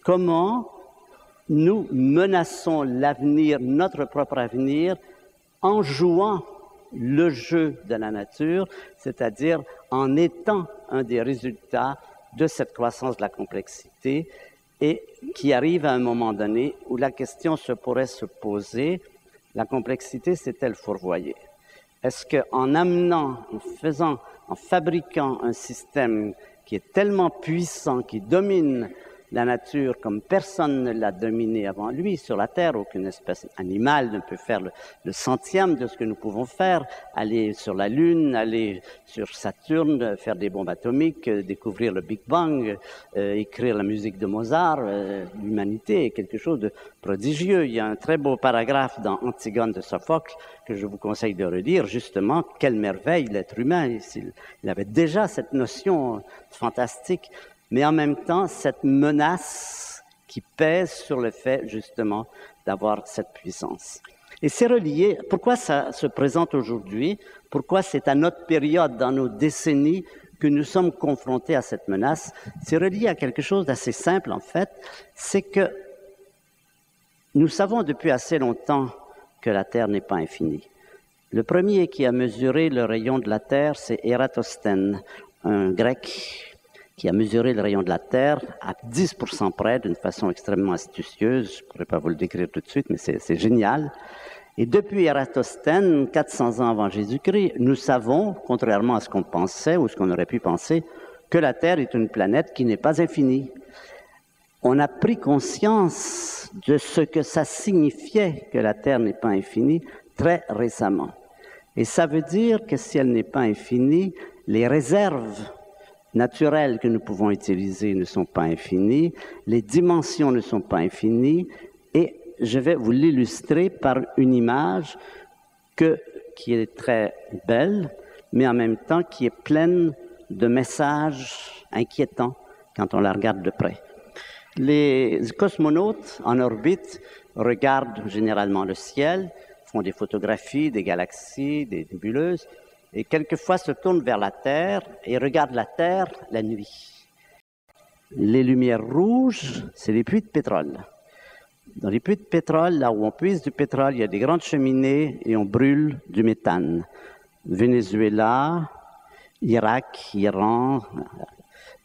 comment nous menaçons l'avenir, notre propre avenir, en jouant le jeu de la nature, c'est-à-dire en étant un des résultats de cette croissance de la complexité et qui arrive à un moment donné où la question pourrait se poser, la complexité s'est-elle fourvoyée? Est-ce qu'en amenant, en fabriquant un système qui est tellement puissant, qui domine la nature comme personne ne l'a dominé avant lui sur la Terre, aucune espèce animale ne peut faire le centième de ce que nous pouvons faire, aller sur la Lune, aller sur Saturne, faire des bombes atomiques, découvrir le Big Bang, écrire la musique de Mozart, l'humanité est quelque chose de prodigieux. Il y a un très beau paragraphe dans Antigone de Sophocle que je vous conseille de relire, justement, quelle merveille l'être humain. Il avait déjà cette notion fantastique, mais en même temps, cette menace qui pèse sur le fait, justement, d'avoir cette puissance. Et c'est relié, pourquoi ça se présente aujourd'hui? Pourquoi c'est à notre période, dans nos décennies, que nous sommes confrontés à cette menace? C'est relié à quelque chose d'assez simple, en fait. C'est que nous savons depuis assez longtemps que la Terre n'est pas infinie. Le premier qui a mesuré le rayon de la Terre, c'est Ératosthène, un Grec qui a mesuré le rayon de la Terre à 10% près, d'une façon extrêmement astucieuse. Je ne pourrais pas vous le décrire tout de suite, mais c'est génial. Et depuis Ératosthène, 400 ans avant Jésus-Christ, nous savons, contrairement à ce qu'on pensait ou ce qu'on aurait pu penser, que la Terre est une planète qui n'est pas infinie. On a pris conscience de ce que ça signifiait que la Terre n'est pas infinie très récemment. Et ça veut dire que si elle n'est pas infinie, les réserves naturelles que nous pouvons utiliser ne sont pas infinies, les dimensions ne sont pas infinies, et je vais vous l'illustrer par une image qui est très belle, mais en même temps qui est pleine de messages inquiétants quand on la regarde de près. Les cosmonautes en orbite regardent généralement le ciel, font des photographies des galaxies, des nébuleuses, et quelquefois se tournent vers la Terre et regardent la Terre la nuit. Les lumières rouges, c'est les puits de pétrole. Dans les puits de pétrole, là où on puise du pétrole, il y a des grandes cheminées et on brûle du méthane. Venezuela, Irak, Iran,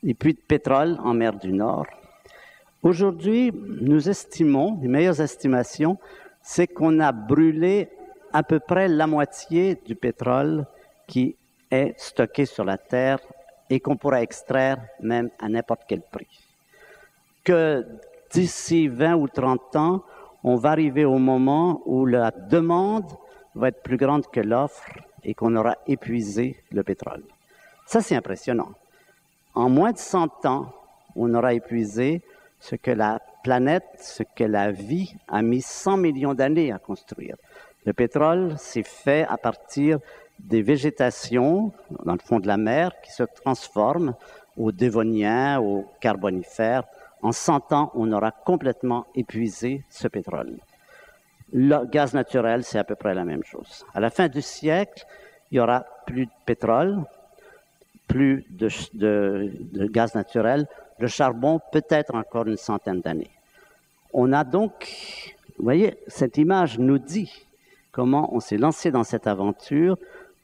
les puits de pétrole en mer du Nord. Aujourd'hui, nous estimons, les meilleures estimations, c'est qu'on a brûlé à peu près la moitié du pétrole qui est stocké sur la Terre et qu'on pourra extraire même à n'importe quel prix. Que d'ici 20 ou 30 ans, on va arriver au moment où la demande va être plus grande que l'offre et qu'on aura épuisé le pétrole. Ça, c'est impressionnant. En moins de 100 ans, on aura épuisé ce que la planète, ce que la vie a mis 100 millions d'années à construire. Le pétrole, c'est fait à partir des végétations dans le fond de la mer qui se transforment au Dévonien, au Carbonifère. En 100 ans, on aura complètement épuisé ce pétrole. Le gaz naturel, c'est à peu près la même chose. À la fin du siècle, il y aura plus de pétrole, plus de gaz naturel, le charbon peut-être encore une centaine d'années. On a donc, vous voyez, cette image nous dit comment on s'est lancé dans cette aventure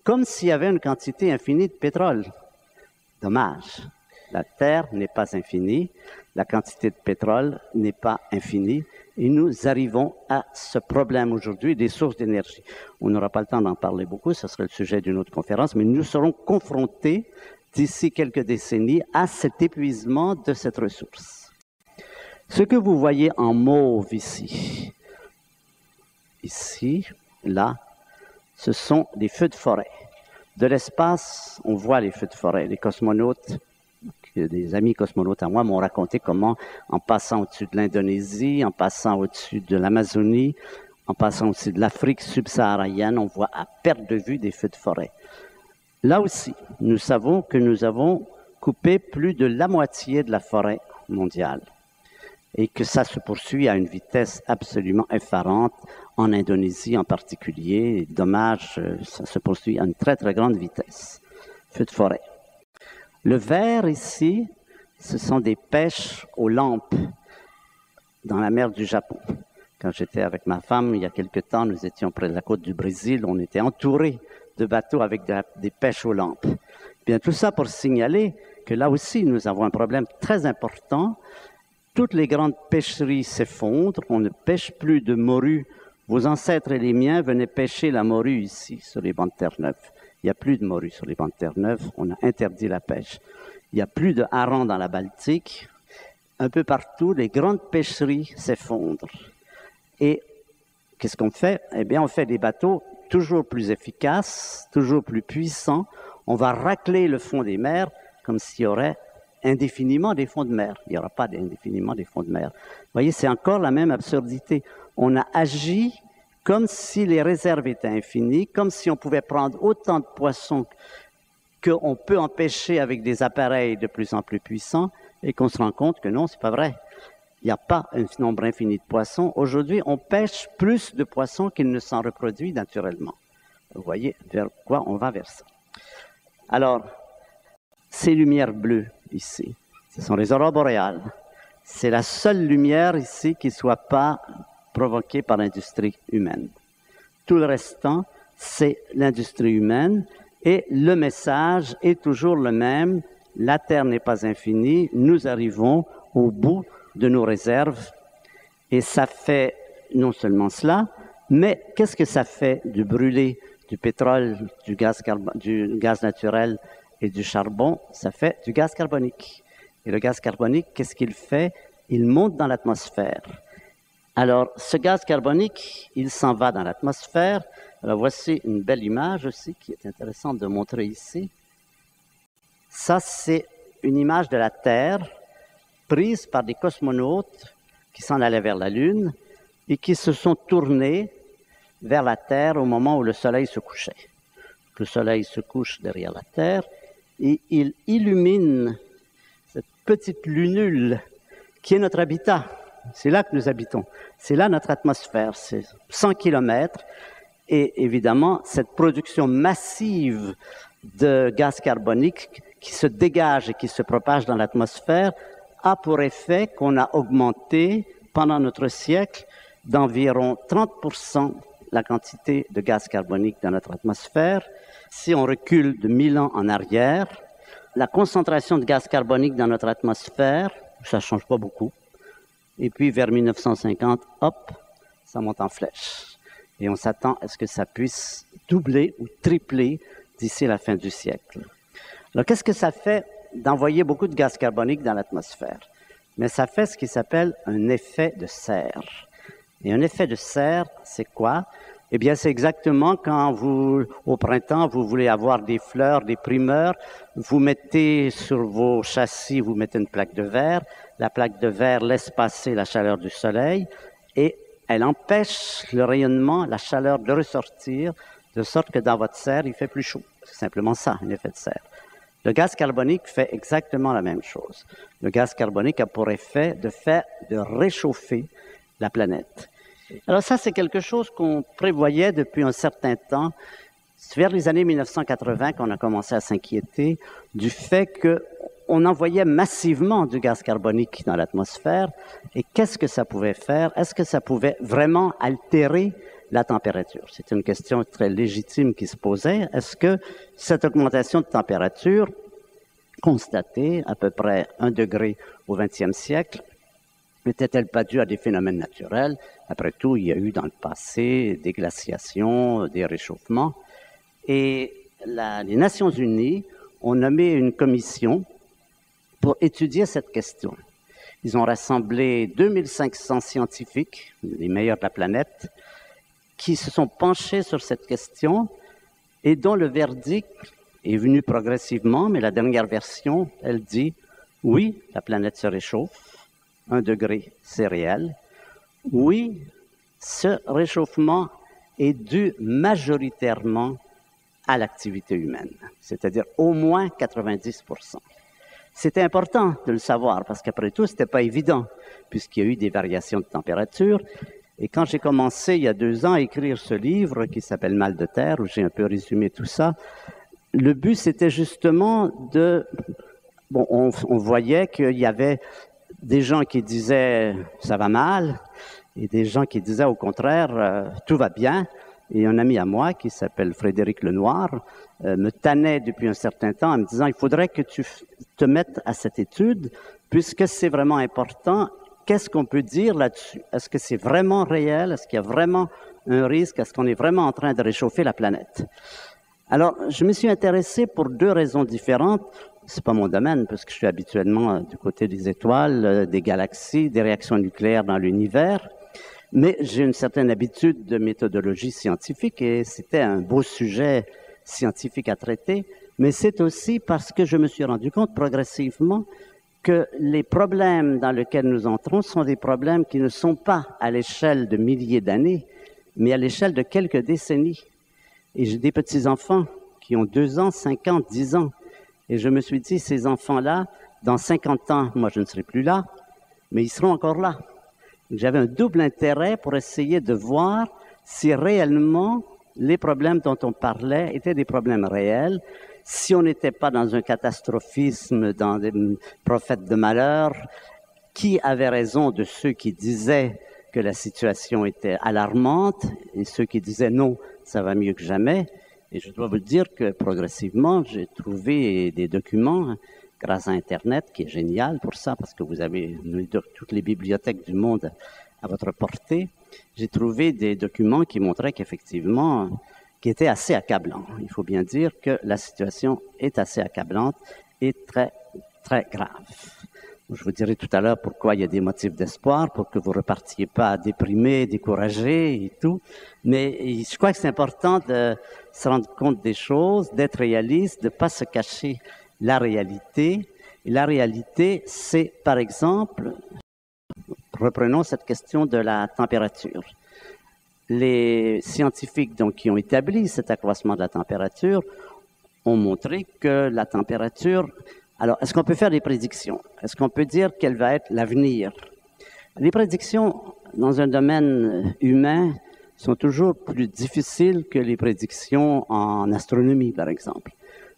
comme s'il y avait une quantité infinie de pétrole. Dommage. La Terre n'est pas infinie, la quantité de pétrole n'est pas infinie, et nous arrivons à ce problème aujourd'hui des sources d'énergie. On n'aura pas le temps d'en parler beaucoup, ce serait le sujet d'une autre conférence, mais nous serons confrontés d'ici quelques décennies à cet épuisement de cette ressource. Ce que vous voyez en mauve ici, là, ce sont des feux de forêt. De l'espace, on voit les feux de forêt. Les cosmonautes, des amis cosmonautes à moi m'ont raconté comment, en passant au-dessus de l'Indonésie, en passant au-dessus de l'Amazonie, en passant au-dessus de l'Afrique subsaharienne, on voit à perte de vue des feux de forêt. Là aussi, nous savons que nous avons coupé plus de la moitié de la forêt mondiale et que ça se poursuit à une vitesse absolument effarante, en Indonésie en particulier. Dommage, ça se poursuit à une très très grande vitesse. Feu de forêt. Le vert ici, ce sont des pêches aux lampes. dans la mer du Japon. Quand j'étais avec ma femme, il y a quelque temps, nous étions près de la côte du Brésil, on était entourés de bateaux avec des pêches aux lampes. Bien, tout ça pour signaler que là aussi, nous avons un problème très important. Toutes les grandes pêcheries s'effondrent, on ne pêche plus de morue. Vos ancêtres et les miens venaient pêcher la morue ici, sur les bancs de Terre-Neuve. Il n'y a plus de morue sur les bancs de Terre-Neuve, on a interdit la pêche. Il n'y a plus de harengs dans la Baltique. Un peu partout, les grandes pêcheries s'effondrent. Et qu'est-ce qu'on fait? Eh bien, on fait des bateaux toujours plus efficaces, toujours plus puissants. On va racler le fond des mers comme s'il y aurait indéfiniment des fonds de mer. Il n'y aura pas indéfiniment des fonds de mer. Vous voyez, c'est encore la même absurdité. On a agi comme si les réserves étaient infinies, comme si on pouvait prendre autant de poissons qu'on peut en pêcher avec des appareils de plus en plus puissants, et qu'on se rend compte que non, c'est pas vrai. Il n'y a pas un nombre infini de poissons. Aujourd'hui, on pêche plus de poissons qu'il ne s'en reproduit naturellement. Vous voyez vers quoi on va vers ça. Alors, ces lumières bleues ici, ce sont les aurores boréales. C'est la seule lumière ici qui ne soit pas provoquée par l'industrie humaine. Tout le restant, c'est l'industrie humaine et le message est toujours le même. La Terre n'est pas infinie, nous arrivons au bout de nos réserves et ça fait non seulement cela, mais qu'est-ce que ça fait de brûler du pétrole, du gaz naturel et du charbon? Ça fait du gaz carbonique. Et le gaz carbonique, qu'est-ce qu'il fait? Il monte dans l'atmosphère. Alors, ce gaz carbonique, il s'en va dans l'atmosphère. Alors, voici une belle image aussi qui est intéressante de montrer ici. Ça, c'est une image de la Terre prise par des cosmonautes qui s'en allaient vers la Lune et qui se sont tournés vers la Terre au moment où le Soleil se couchait. Le Soleil se couche derrière la Terre et il illumine cette petite lunule qui est notre habitat. C'est là que nous habitons. C'est là notre atmosphère. C'est 100 kilomètres. Et évidemment, cette production massive de gaz carbonique qui se dégage et qui se propage dans l'atmosphère a pour effet qu'on a augmenté pendant notre siècle d'environ 30% la quantité de gaz carbonique dans notre atmosphère. Si on recule de 1000 ans en arrière, la concentration de gaz carbonique dans notre atmosphère, ça ne change pas beaucoup. Et puis vers 1950, hop, ça monte en flèche. Et on s'attend à ce que ça puisse doubler ou tripler d'ici la fin du siècle. Alors qu'est-ce que ça fait d'envoyer beaucoup de gaz carbonique dans l'atmosphère? Mais ça fait ce qui s'appelle un effet de serre. Et un effet de serre, c'est quoi? Eh bien, c'est exactement quand vous, au printemps, vous voulez avoir des fleurs, des primeurs, vous mettez sur vos châssis, vous mettez une plaque de verre. La plaque de verre laisse passer la chaleur du soleil et elle empêche le rayonnement, la chaleur de ressortir, de sorte que dans votre serre, il fait plus chaud. C'est simplement ça, un effet de serre. Le gaz carbonique fait exactement la même chose. Le gaz carbonique a pour effet de réchauffer la planète. Alors ça, c'est quelque chose qu'on prévoyait depuis un certain temps. C'est vers les années 1980 qu'on a commencé à s'inquiéter du fait qu'on envoyait massivement du gaz carbonique dans l'atmosphère. Et qu'est-ce que ça pouvait faire? Est-ce que ça pouvait vraiment altérer la température? C'est une question très légitime qui se posait. Est-ce que cette augmentation de température, constatée à peu près 1 degré au XXe siècle, n'était-elle pas due à des phénomènes naturels? Après tout, il y a eu dans le passé des glaciations, des réchauffements. Et les Nations unies ont nommé une commission pour étudier cette question. Ils ont rassemblé 2500 scientifiques, les meilleurs de la planète, qui se sont penchés sur cette question et dont le verdict est venu progressivement, mais la dernière version, elle dit « Oui, la planète se réchauffe, 1 degré, c'est réel. Oui, ce réchauffement est dû majoritairement à l'activité humaine, c'est-à-dire au moins 90%. C'était important de le savoir parce qu'après tout, ce n'était pas évident puisqu'il y a eu des variations de température. Et quand j'ai commencé il y a 2 ans à écrire ce livre qui s'appelle Mal de terre, où j'ai un peu résumé tout ça, le but c'était justement on voyait qu'il y avait des gens qui disaient « ça va mal » et des gens qui disaient au contraire « tout va bien ». Et un ami à moi, qui s'appelle Frédéric Lenoir, me tannait depuis un certain temps en me disant « il faudrait que tu te mettes à cette étude, puisque c'est vraiment important. Qu'est-ce qu'on peut dire là-dessus? Est-ce que c'est vraiment réel? Est-ce qu'il y a vraiment un risque? Est-ce qu'on est vraiment en train de réchauffer la planète? » Alors, je me suis intéressé pour deux raisons différentes. C'est pas mon domaine, parce que je suis habituellement du côté des étoiles, des galaxies, des réactions nucléaires dans l'univers. Mais j'ai une certaine habitude de méthodologie scientifique et c'était un beau sujet scientifique à traiter. Mais c'est aussi parce que je me suis rendu compte progressivement que les problèmes dans lesquels nous entrons sont des problèmes qui ne sont pas à l'échelle de milliers d'années, mais à l'échelle de quelques décennies. Et j'ai des petits-enfants qui ont 2 ans, 5 ans, 10 ans. Et je me suis dit, ces enfants-là, dans 50 ans, moi je ne serai plus là, mais ils seront encore là. J'avais un double intérêt pour essayer de voir si réellement les problèmes dont on parlait étaient des problèmes réels, si on n'était pas dans un catastrophisme, dans des prophètes de malheur, qui avait raison de ceux qui disaient que la situation était alarmante et ceux qui disaient non, ça va mieux que jamais. Et je dois vous dire que progressivement, j'ai trouvé des documents grâce à Internet, qui est génial pour ça, parce que vous avez toutes les bibliothèques du monde à votre portée. J'ai trouvé des documents qui montraient qu'effectivement, qui étaient assez accablants. Il faut bien dire que la situation est assez accablante et très, très grave. Je vous dirai tout à l'heure pourquoi il y a des motifs d'espoir, pour que vous ne repartiez pas déprimés, découragés et tout. Mais je crois que c'est important de se rendre compte des choses, d'être réaliste, de ne pas se cacher la réalité. Et la réalité, c'est, par exemple, reprenons cette question de la température. Les scientifiques donc, qui ont établi cet accroissement de la température ont montré que la température... Alors, est-ce qu'on peut faire des prédictions? Est-ce qu'on peut dire quel va être l'avenir? Les prédictions dans un domaine humain sont toujours plus difficiles que les prédictions en astronomie, par exemple.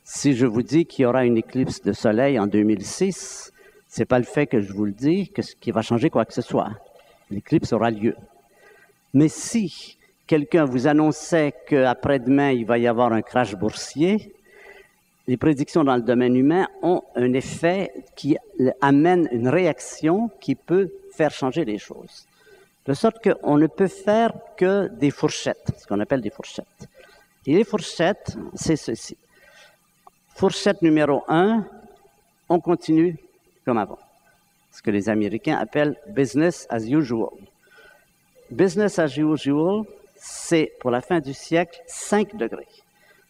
Si je vous dis qu'il y aura une éclipse de soleil en 2006, c'est pas le fait que je vous le dis qui va changer quoi que ce soit. L'éclipse aura lieu. Mais si quelqu'un vous annonçait qu'après-demain, il va y avoir un crash boursier, les prédictions dans le domaine humain ont un effet qui amène une réaction qui peut faire changer les choses. De sorte qu'on ne peut faire que des fourchettes, ce qu'on appelle des fourchettes. Et les fourchettes, c'est ceci. Fourchette numéro 1, on continue comme avant. Ce que les Américains appellent « business as usual ». Business as usual, c'est pour la fin du siècle 5 degrés.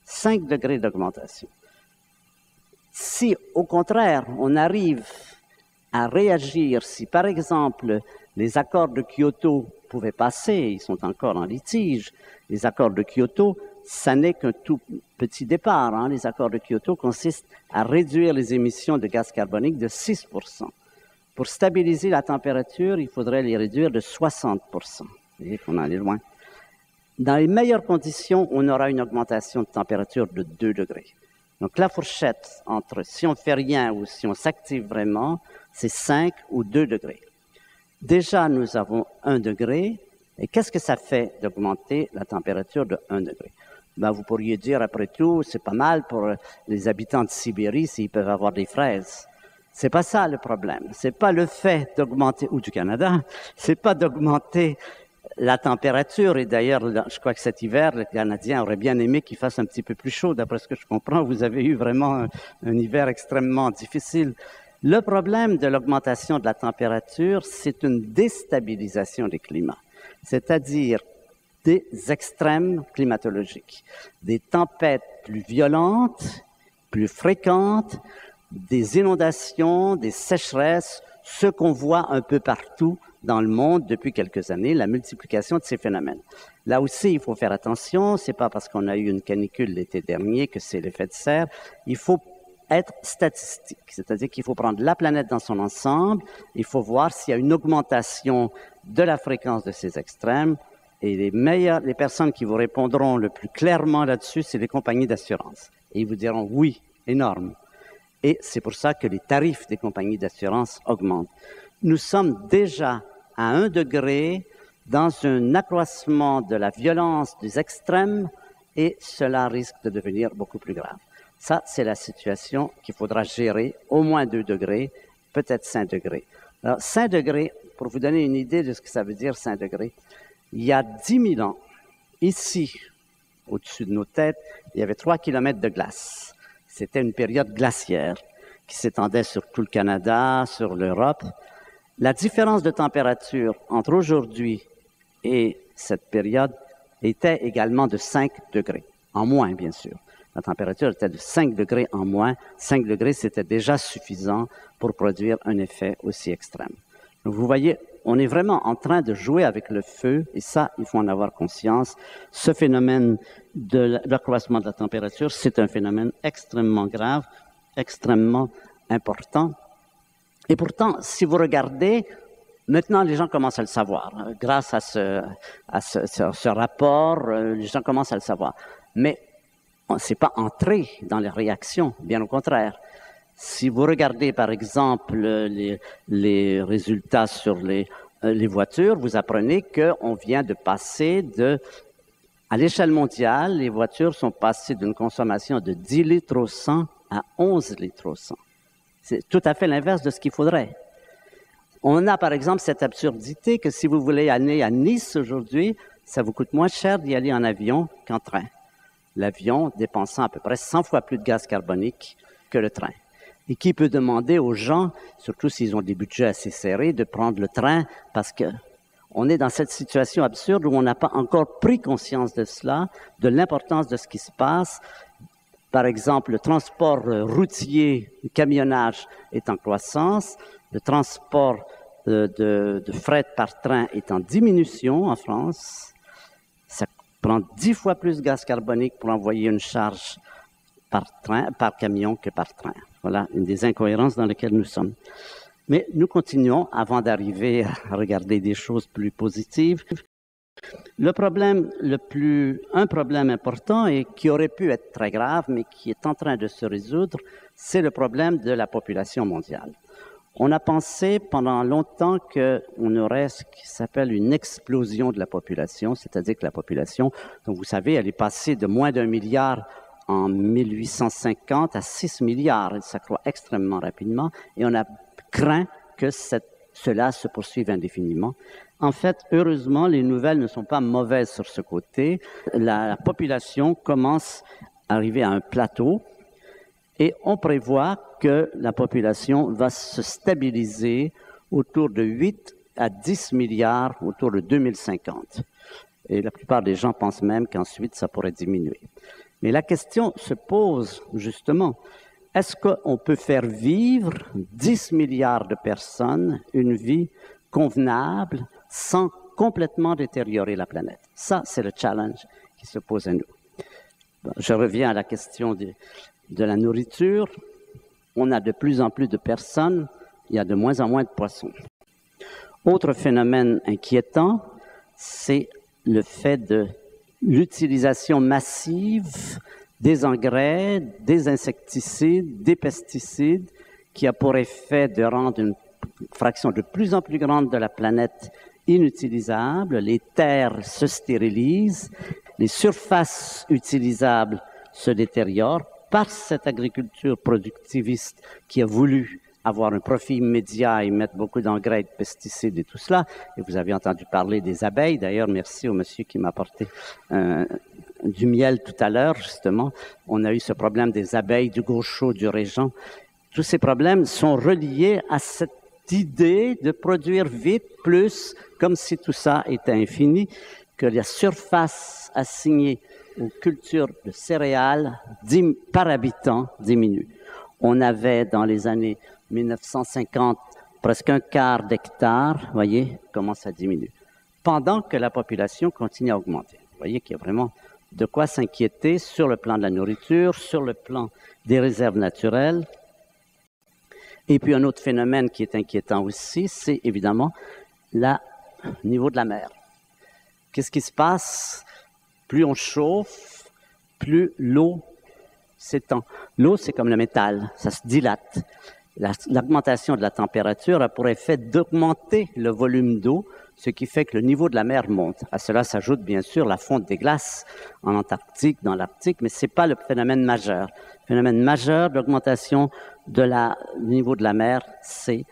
5 degrés d'augmentation. Si, au contraire, on arrive à réagir, si par exemple les accords de Kyoto pouvaient passer, ils sont encore en litige, les accords de Kyoto, ça n'est qu'un tout petit départ. Hein. Les accords de Kyoto consistent à réduire les émissions de gaz carbonique de 6%. Pour stabiliser la température, il faudrait les réduire de 60%. Vous voyez qu'on en est loin. Dans les meilleures conditions, on aura une augmentation de température de 2 degrés. Donc la fourchette entre si on ne fait rien ou si on s'active vraiment, c'est 5 ou 2 degrés. Déjà, nous avons 1 degré. Et qu'est-ce que ça fait d'augmenter la température de 1 degré? Ben, vous pourriez dire, après tout, c'est pas mal pour les habitants de Sibérie s'ils peuvent avoir des fraises. C'est pas ça le problème. C'est pas le fait d'augmenter, ou du Canada, c'est pas d'augmenter la température. Et d'ailleurs, je crois que cet hiver, les Canadiens auraient bien aimé qu'il fasse un petit peu plus chaud. D'après ce que je comprends, vous avez eu vraiment un hiver extrêmement difficile. Le problème de l'augmentation de la température, c'est une déstabilisation des climats. C'est-à-dire des extrêmes climatologiques, des tempêtes plus violentes, plus fréquentes, des inondations, des sécheresses, ce qu'on voit un peu partout dans le monde depuis quelques années, la multiplication de ces phénomènes. Là aussi, il faut faire attention, c'est pas parce qu'on a eu une canicule l'été dernier que c'est l'effet de serre. Il faut être statistique, c'est-à-dire qu'il faut prendre la planète dans son ensemble, il faut voir s'il y a une augmentation de la fréquence de ces extrêmes, et les personnes qui vous répondront le plus clairement là-dessus, c'est les compagnies d'assurance. Et ils vous diront oui, énorme. Et c'est pour ça que les tarifs des compagnies d'assurance augmentent. nous sommes déjà à 1 degré dans un accroissement de la violence des extrêmes et cela risque de devenir beaucoup plus grave. Ça, c'est la situation qu'il faudra gérer, au moins 2 degrés, peut-être 5 degrés. Alors, 5 degrés, pour vous donner une idée de ce que ça veut dire 5 degrés, il y a 10 000 ans, ici, au-dessus de nos têtes, il y avait 3 kilomètres de glace. C'était une période glaciaire qui s'étendait sur tout le Canada, sur l'Europe. La différence de température entre aujourd'hui et cette période était également de 5 degrés, en moins bien sûr. La température était de 5 degrés en moins. 5 degrés, c'était déjà suffisant pour produire un effet aussi extrême. Donc vous voyez, on est vraiment en train de jouer avec le feu, et ça, il faut en avoir conscience. Ce phénomène de l'accroissement de la température, c'est un phénomène extrêmement grave, extrêmement important. Et pourtant, si vous regardez, maintenant les gens commencent à le savoir. Grâce à ce rapport, les gens commencent à le savoir. Mais on ne s'est pas entré dans les réactions, bien au contraire. Si vous regardez, par exemple, les résultats sur les voitures, vous apprenez qu'on vient de passer à l'échelle mondiale, les voitures sont passées d'une consommation de 10 litres au 100 à 11 litres au 100. C'est tout à fait l'inverse de ce qu'il faudrait. On a, par exemple, cette absurdité que si vous voulez aller à Nice aujourd'hui, ça vous coûte moins cher d'y aller en avion qu'en train. L'avion dépensant à peu près 100 fois plus de gaz carbonique que le train. Et qui peut demander aux gens, surtout s'ils ont des budgets assez serrés, de prendre le train parce que on est dans cette situation absurde où on n'a pas encore pris conscience de cela, de l'importance de ce qui se passe. Par exemple, le transport routier, le camionnage est en croissance, le transport de fret par train est en diminution en France. Ça prend 10 fois plus de gaz carbonique pour envoyer une charge par camion que par train. Voilà une des incohérences dans lesquelles nous sommes. Mais nous continuons avant d'arriver à regarder des choses plus positives. Un problème important et qui aurait pu être très grave, mais qui est en train de se résoudre, c'est le problème de la population mondiale. On a pensé pendant longtemps qu'on aurait ce qui s'appelle une explosion de la population, c'est-à-dire que la population, donc vous savez, elle est passée de moins d'1 milliard en 1850 à 6 milliards. Elle s'accroît extrêmement rapidement et on a craint que cela se poursuive indéfiniment. En fait, heureusement, les nouvelles ne sont pas mauvaises sur ce côté. La population commence à arriver à un plateau et on prévoit que la population va se stabiliser autour de 8 à 10 milliards autour de 2050. Et la plupart des gens pensent même qu'ensuite, ça pourrait diminuer. Mais la question se pose justement, est-ce qu'on peut faire vivre 10 milliards de personnes une vie convenable sans complètement détériorer la planète? Ça, c'est le challenge qui se pose à nous. Bon, je reviens à la question de la nourriture. On a de plus en plus de personnes, il y a de moins en moins de poissons. Autre phénomène inquiétant, c'est le fait de l'utilisation massive des engrais, des insecticides, des pesticides, qui a pour effet de rendre une fraction de plus en plus grande de la planète inutilisable. Les terres se stérilisent, les surfaces utilisables se détériorent par cette agriculture productiviste qui a voulu avoir un profit immédiat et mettre beaucoup d'engrais et de pesticides et tout cela. Et vous avez entendu parler des abeilles. D'ailleurs, merci au monsieur qui m'a apporté du miel tout à l'heure, justement. On a eu ce problème des abeilles, du gaucho, du régent. Tous ces problèmes sont reliés à cette idée de produire vite, plus, comme si tout ça était infini, que la surface assignée aux cultures de céréales par habitant diminue. On avait dans les années 1950 presque un quart d'hectare, voyez comment ça diminue, pendant que la population continue à augmenter. Vous voyez qu'il y a vraiment de quoi s'inquiéter sur le plan de la nourriture, sur le plan des réserves naturelles. Et puis un autre phénomène qui est inquiétant aussi, c'est évidemment le niveau de la mer. Qu'est-ce qui se passe? Plus on chauffe, plus l'eau s'étend. L'eau, c'est comme le métal, ça se dilate. L'augmentation de la température a pour effet d'augmenter le volume d'eau, ce qui fait que le niveau de la mer monte. À cela s'ajoute bien sûr la fonte des glaces en Antarctique, dans l'Arctique, mais ce n'est pas le phénomène majeur. Le phénomène majeur d'augmentation du niveau de la mer, c'est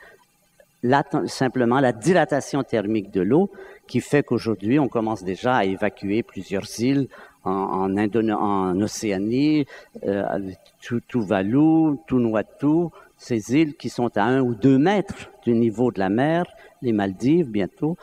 simplement la dilatation thermique de l'eau qui fait qu'aujourd'hui, on commence déjà à évacuer plusieurs îles en Océanie, Tuvalu, Tunuatu, ces îles qui sont à 1 ou 2 mètres du niveau de la mer, les Maldives bientôt,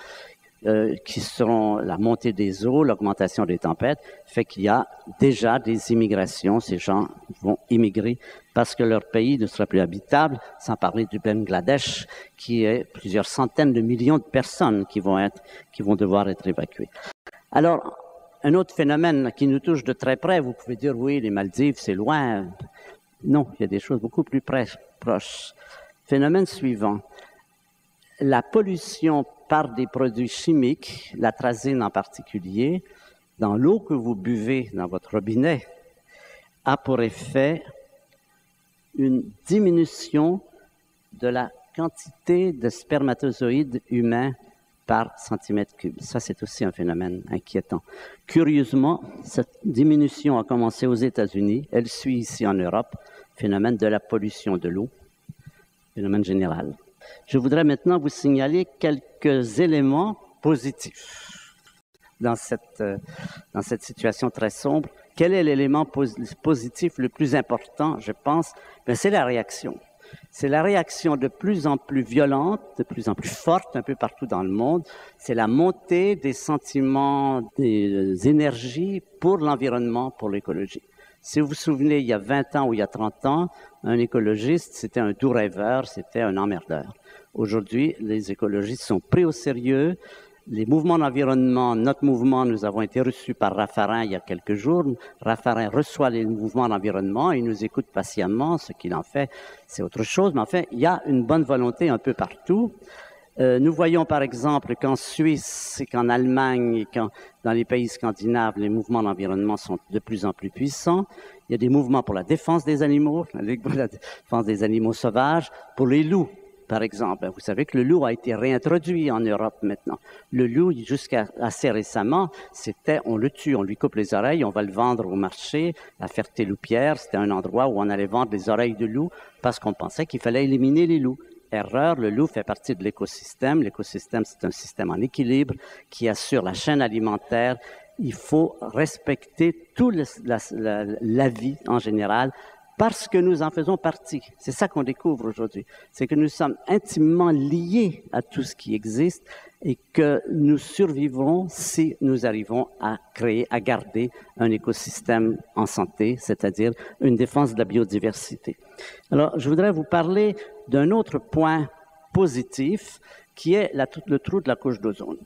qui seront la montée des eaux, l'augmentation des tempêtes, fait qu'il y a déjà des immigrations. Ces gens vont immigrer parce que leur pays ne sera plus habitable, sans parler du Bangladesh, qui est plusieurs centaines de millions de personnes qui vont devoir être évacuées. Alors, un autre phénomène qui nous touche de très près, vous pouvez dire, oui, les Maldives, c'est loin. Non, il y a des choses beaucoup plus proches. Phénomène suivant. La pollution par des produits chimiques, l'atrazine en particulier, dans l'eau que vous buvez dans votre robinet, a pour effet une diminution de la quantité de spermatozoïdes humains par centimètre cube. Ça, c'est aussi un phénomène inquiétant. Curieusement, cette diminution a commencé aux États-Unis, elle suit ici en Europe, phénomène de la pollution de l'eau, phénomène général. Je voudrais maintenant vous signaler quelques éléments positifs dans cette situation très sombre. Quel est l'élément positif le plus important, je pense? C'est la réaction. C'est la réaction de plus en plus violente, de plus en plus forte un peu partout dans le monde. C'est la montée des sentiments, des énergies pour l'environnement, pour l'écologie. Si vous vous souvenez, il y a 20 ans ou il y a 30 ans, un écologiste, c'était un doux rêveur, c'était un emmerdeur. Aujourd'hui, les écologistes sont pris au sérieux. Les mouvements d'environnement, notre mouvement, nous avons été reçus par Raffarin il y a quelques jours. Raffarin reçoit les mouvements d'environnement, il nous écoute patiemment. Ce qu'il en fait, c'est autre chose. Mais enfin, il y a une bonne volonté un peu partout. Nous voyons par exemple qu'en Suisse et qu'en Allemagne et dans les pays scandinaves, les mouvements d'environnement sont de plus en plus puissants. Il y a des mouvements pour la défense des animaux, la défense des animaux sauvages, pour les loups. Par exemple, vous savez que le loup a été réintroduit en Europe maintenant. Le loup, jusqu'à assez récemment, c'était on le tue, on lui coupe les oreilles, on va le vendre au marché. La Ferté-Loupière, c'était un endroit où on allait vendre les oreilles de loup parce qu'on pensait qu'il fallait éliminer les loups. Erreur, le loup fait partie de l'écosystème. L'écosystème, c'est un système en équilibre qui assure la chaîne alimentaire. Il faut respecter toute la vie en général, parce que nous en faisons partie. C'est ça qu'on découvre aujourd'hui. C'est que nous sommes intimement liés à tout ce qui existe et que nous survivrons si nous arrivons à créer, à garder un écosystème en santé, c'est-à-dire une défense de la biodiversité. Alors, je voudrais vous parler d'un autre point positif qui est le trou de la couche d'ozone.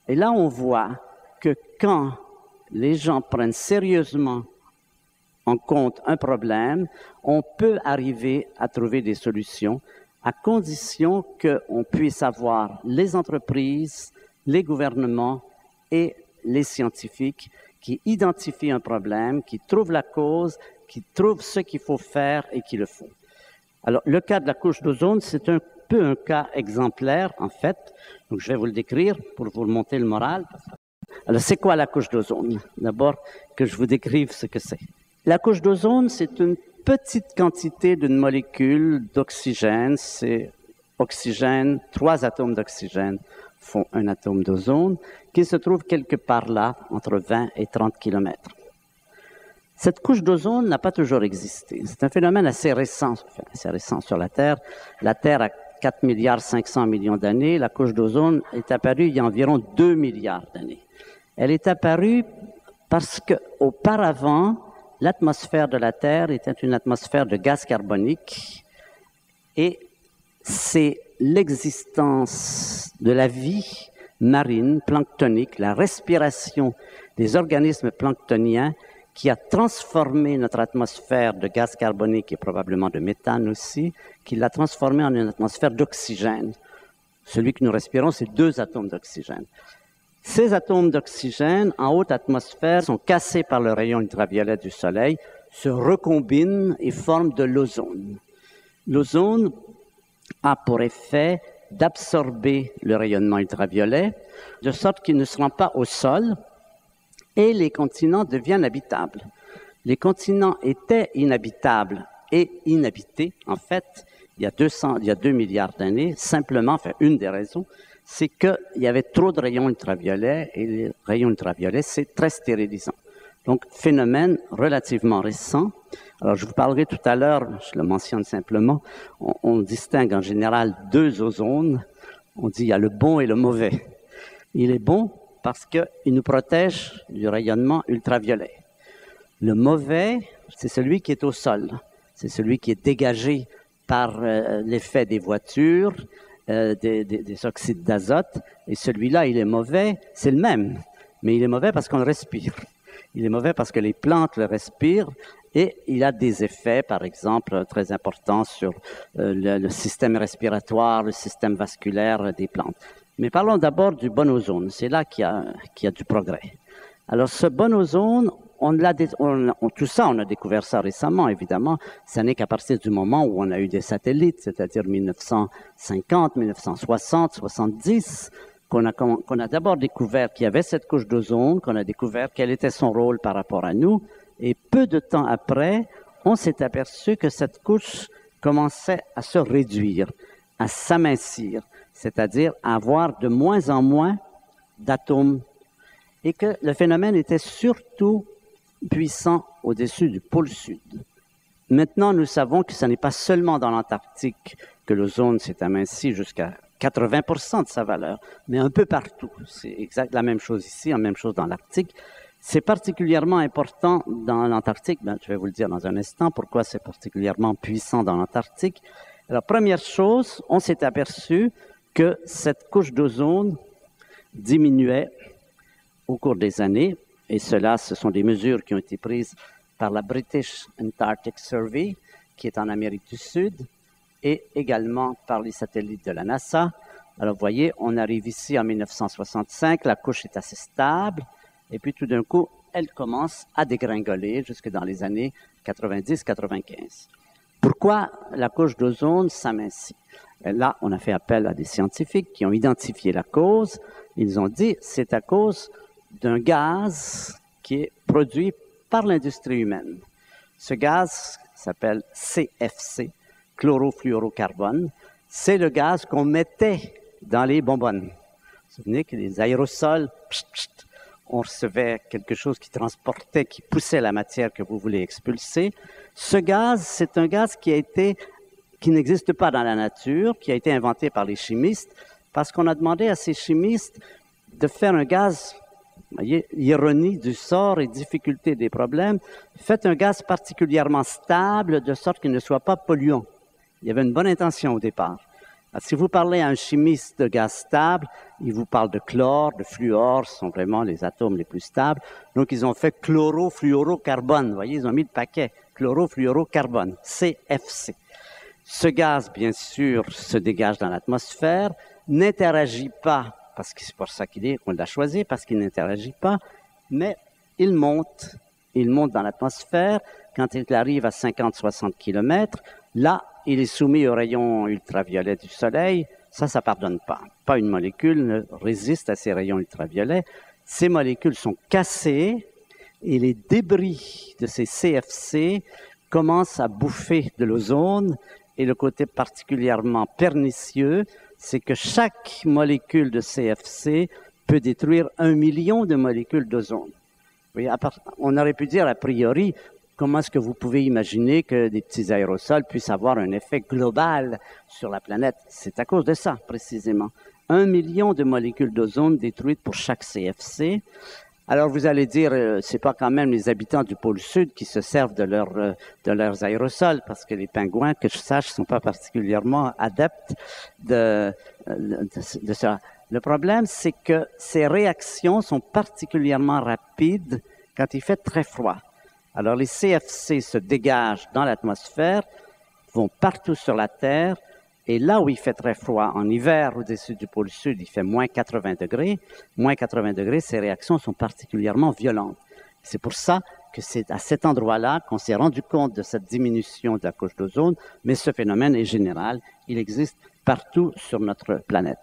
Et là, on voit que quand les gens prennent sérieusement en compte un problème, on peut arriver à trouver des solutions à condition qu'on puisse avoir les entreprises, les gouvernements et les scientifiques qui identifient un problème, qui trouvent la cause, qui trouvent ce qu'il faut faire et qui le font. Alors, le cas de la couche d'ozone, c'est un peu un cas exemplaire, en fait. Donc, je vais vous le décrire pour vous remonter le moral. Alors, c'est quoi la couche d'ozone? D'abord, que je vous décrive ce que c'est. La couche d'ozone, c'est une petite quantité d'une molécule d'oxygène. C'est oxygène, 3 atomes d'oxygène font un atome d'ozone, qui se trouve quelque part là, entre 20 et 30 kilomètres. Cette couche d'ozone n'a pas toujours existé. C'est un phénomène assez récent sur la Terre. La Terre a 4 milliards 500 millions d'années. La couche d'ozone est apparue il y a environ 2 milliards d'années. Elle est apparue parce qu'auparavant, l'atmosphère de la Terre était une atmosphère de gaz carbonique et c'est l'existence de la vie marine, planctonique, la respiration des organismes planctoniens qui a transformé notre atmosphère de gaz carbonique et probablement de méthane aussi, qui l'a transformée en une atmosphère d'oxygène. Celui que nous respirons, c'est 2 atomes d'oxygène. Ces atomes d'oxygène en haute atmosphère sont cassés par le rayon ultraviolet du Soleil, se recombinent et forment de l'ozone. L'ozone a pour effet d'absorber le rayonnement ultraviolet, de sorte qu'il ne se rend pas au sol et les continents deviennent habitables. Les continents étaient inhabitables et inhabités, en fait, il y a 2 milliards d'années, simplement, enfin, une des raisons, c'est qu'il y avait trop de rayons ultraviolets et les rayons ultraviolets, c'est très stérilisant. Donc, phénomène relativement récent. Alors, je vous parlerai tout à l'heure, je le mentionne simplement, on distingue en général 2 ozones. On dit il y a le bon et le mauvais. Il est bon parce qu'il nous protège du rayonnement ultraviolet. Le mauvais, c'est celui qui est au sol. C'est celui qui est dégagé par l'effet des voitures, des oxydes d'azote. Et celui-là, il est mauvais, c'est le même. Mais il est mauvais parce qu'on le respire. Il est mauvais parce que les plantes le respirent et il a des effets, par exemple, très importants sur le système respiratoire, le système vasculaire des plantes. Mais parlons d'abord du bon ozone. C'est là qu'il y a du progrès. Alors, ce bon ozone, tout ça, on a découvert ça récemment, évidemment. Ce n'est qu'à partir du moment où on a eu des satellites, c'est-à-dire 1950, 1960, 70, qu'on a d'abord découvert qu'il y avait cette couche d'ozone, qu'on a découvert quel était son rôle par rapport à nous. Et peu de temps après, on s'est aperçu que cette couche commençait à se réduire, à s'amincir, c'est-à-dire à avoir de moins en moins d'atomes. Et que le phénomène était surtout puissant au-dessus du pôle sud. Maintenant, nous savons que ce n'est pas seulement dans l'Antarctique que l'ozone s'est aminci jusqu'à 80% de sa valeur, mais un peu partout. C'est exact la même chose ici, la même chose dans l'Arctique. C'est particulièrement important dans l'Antarctique. Je vais vous le dire dans un instant pourquoi c'est particulièrement puissant dans l'Antarctique. Alors, première chose, on s'est aperçu que cette couche d'ozone diminuait au cours des années, et cela, ce sont des mesures qui ont été prises par la British Antarctic Survey, qui est en Amérique du Sud, et également par les satellites de la NASA. Alors, vous voyez, on arrive ici en 1965, la couche est assez stable, et puis tout d'un coup, elle commence à dégringoler jusque dans les années 90-95. Pourquoi la couche d'ozone s'amincit? Là, on a fait appel à des scientifiques qui ont identifié la cause. Ils ont dit c'est à cause d'un gaz qui est produit par l'industrie humaine. Ce gaz s'appelle CFC, chlorofluorocarbone. C'est le gaz qu'on mettait dans les bonbonnes. Vous vous souvenez que les aérosols, on recevait quelque chose qui transportait, qui poussait la matière que vous voulez expulser. Ce gaz, c'est un gaz qui n'existe pas dans la nature, qui a été inventé par les chimistes, parce qu'on a demandé à ces chimistes de faire un gaz, vous voyez, ironie du sort et difficulté des problèmes, faites un gaz particulièrement stable, de sorte qu'il ne soit pas polluant. Il y avait une bonne intention au départ. Alors, si vous parlez à un chimiste de gaz stable, il vous parle de chlore, de fluor, ce sont vraiment les atomes les plus stables. Donc, ils ont fait chlorofluorocarbone. Vous voyez, ils ont mis le paquet. Chlorofluorocarbone, CFC. Ce gaz, bien sûr, se dégage dans l'atmosphère, n'interagit pas, parce que c'est pour ça qu'on l'a choisi, parce qu'il n'interagit pas, mais il monte dans l'atmosphère. Quand il arrive à 50-60 km, là, il est soumis aux rayons ultraviolets du Soleil. Ça pardonne pas. Pas une molécule ne résiste à ces rayons ultraviolets. Ces molécules sont cassées et les débris de ces CFC commencent à bouffer de l'ozone. Et le côté particulièrement pernicieux, c'est que chaque molécule de CFC peut détruire 1 million de molécules d'ozone. On aurait pu dire a priori, comment est-ce que vous pouvez imaginer que des petits aérosols puissent avoir un effet global sur la planète? C'est à cause de ça, précisément. 1 million de molécules d'ozone détruites pour chaque CFC. Alors, vous allez dire, c'est pas quand même les habitants du pôle Sud qui se servent de leurs aérosols, parce que les pingouins, que je sache, sont pas particulièrement adeptes de ça. Le problème, c'est que ces réactions sont particulièrement rapides quand il fait très froid. Alors, les CFC se dégagent dans l'atmosphère, vont partout sur la Terre, et là où il fait très froid, en hiver, au-dessus du pôle Sud, il fait moins 80 degrés. Moins 80 degrés, ces réactions sont particulièrement violentes. C'est pour ça que c'est à cet endroit-là qu'on s'est rendu compte de cette diminution de la couche d'ozone, mais ce phénomène est général, il existe partout sur notre planète.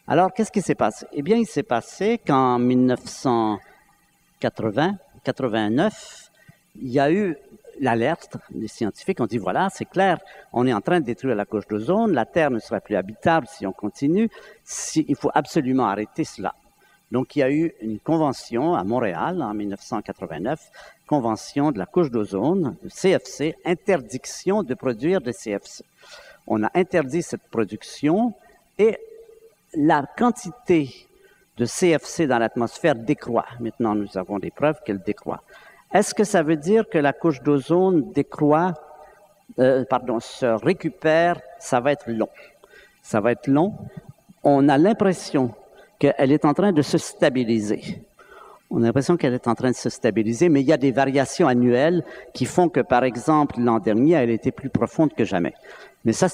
Alors, qu'est-ce qui s'est passé? Eh bien, il s'est passé qu'en 1989, il y a eu l'alerte des scientifiques. On dit, voilà, c'est clair, on est en train de détruire la couche d'ozone, la Terre ne sera plus habitable si on continue, il faut absolument arrêter cela. Donc, il y a eu une convention à Montréal en 1989, convention de la couche d'ozone, le CFC, interdiction de produire des CFC. On a interdit cette production et la quantité de CFC dans l'atmosphère décroît. Maintenant, nous avons des preuves qu'elle décroît. Est-ce que ça veut dire que la couche d'ozone se récupère? Ça va être long. Ça va être long. On a l'impression qu'elle est en train de se stabiliser. On a l'impression qu'elle est en train de se stabiliser, mais il y a des variations annuelles qui font que, par exemple, l'an dernier, elle était plus profonde que jamais. Mais ça,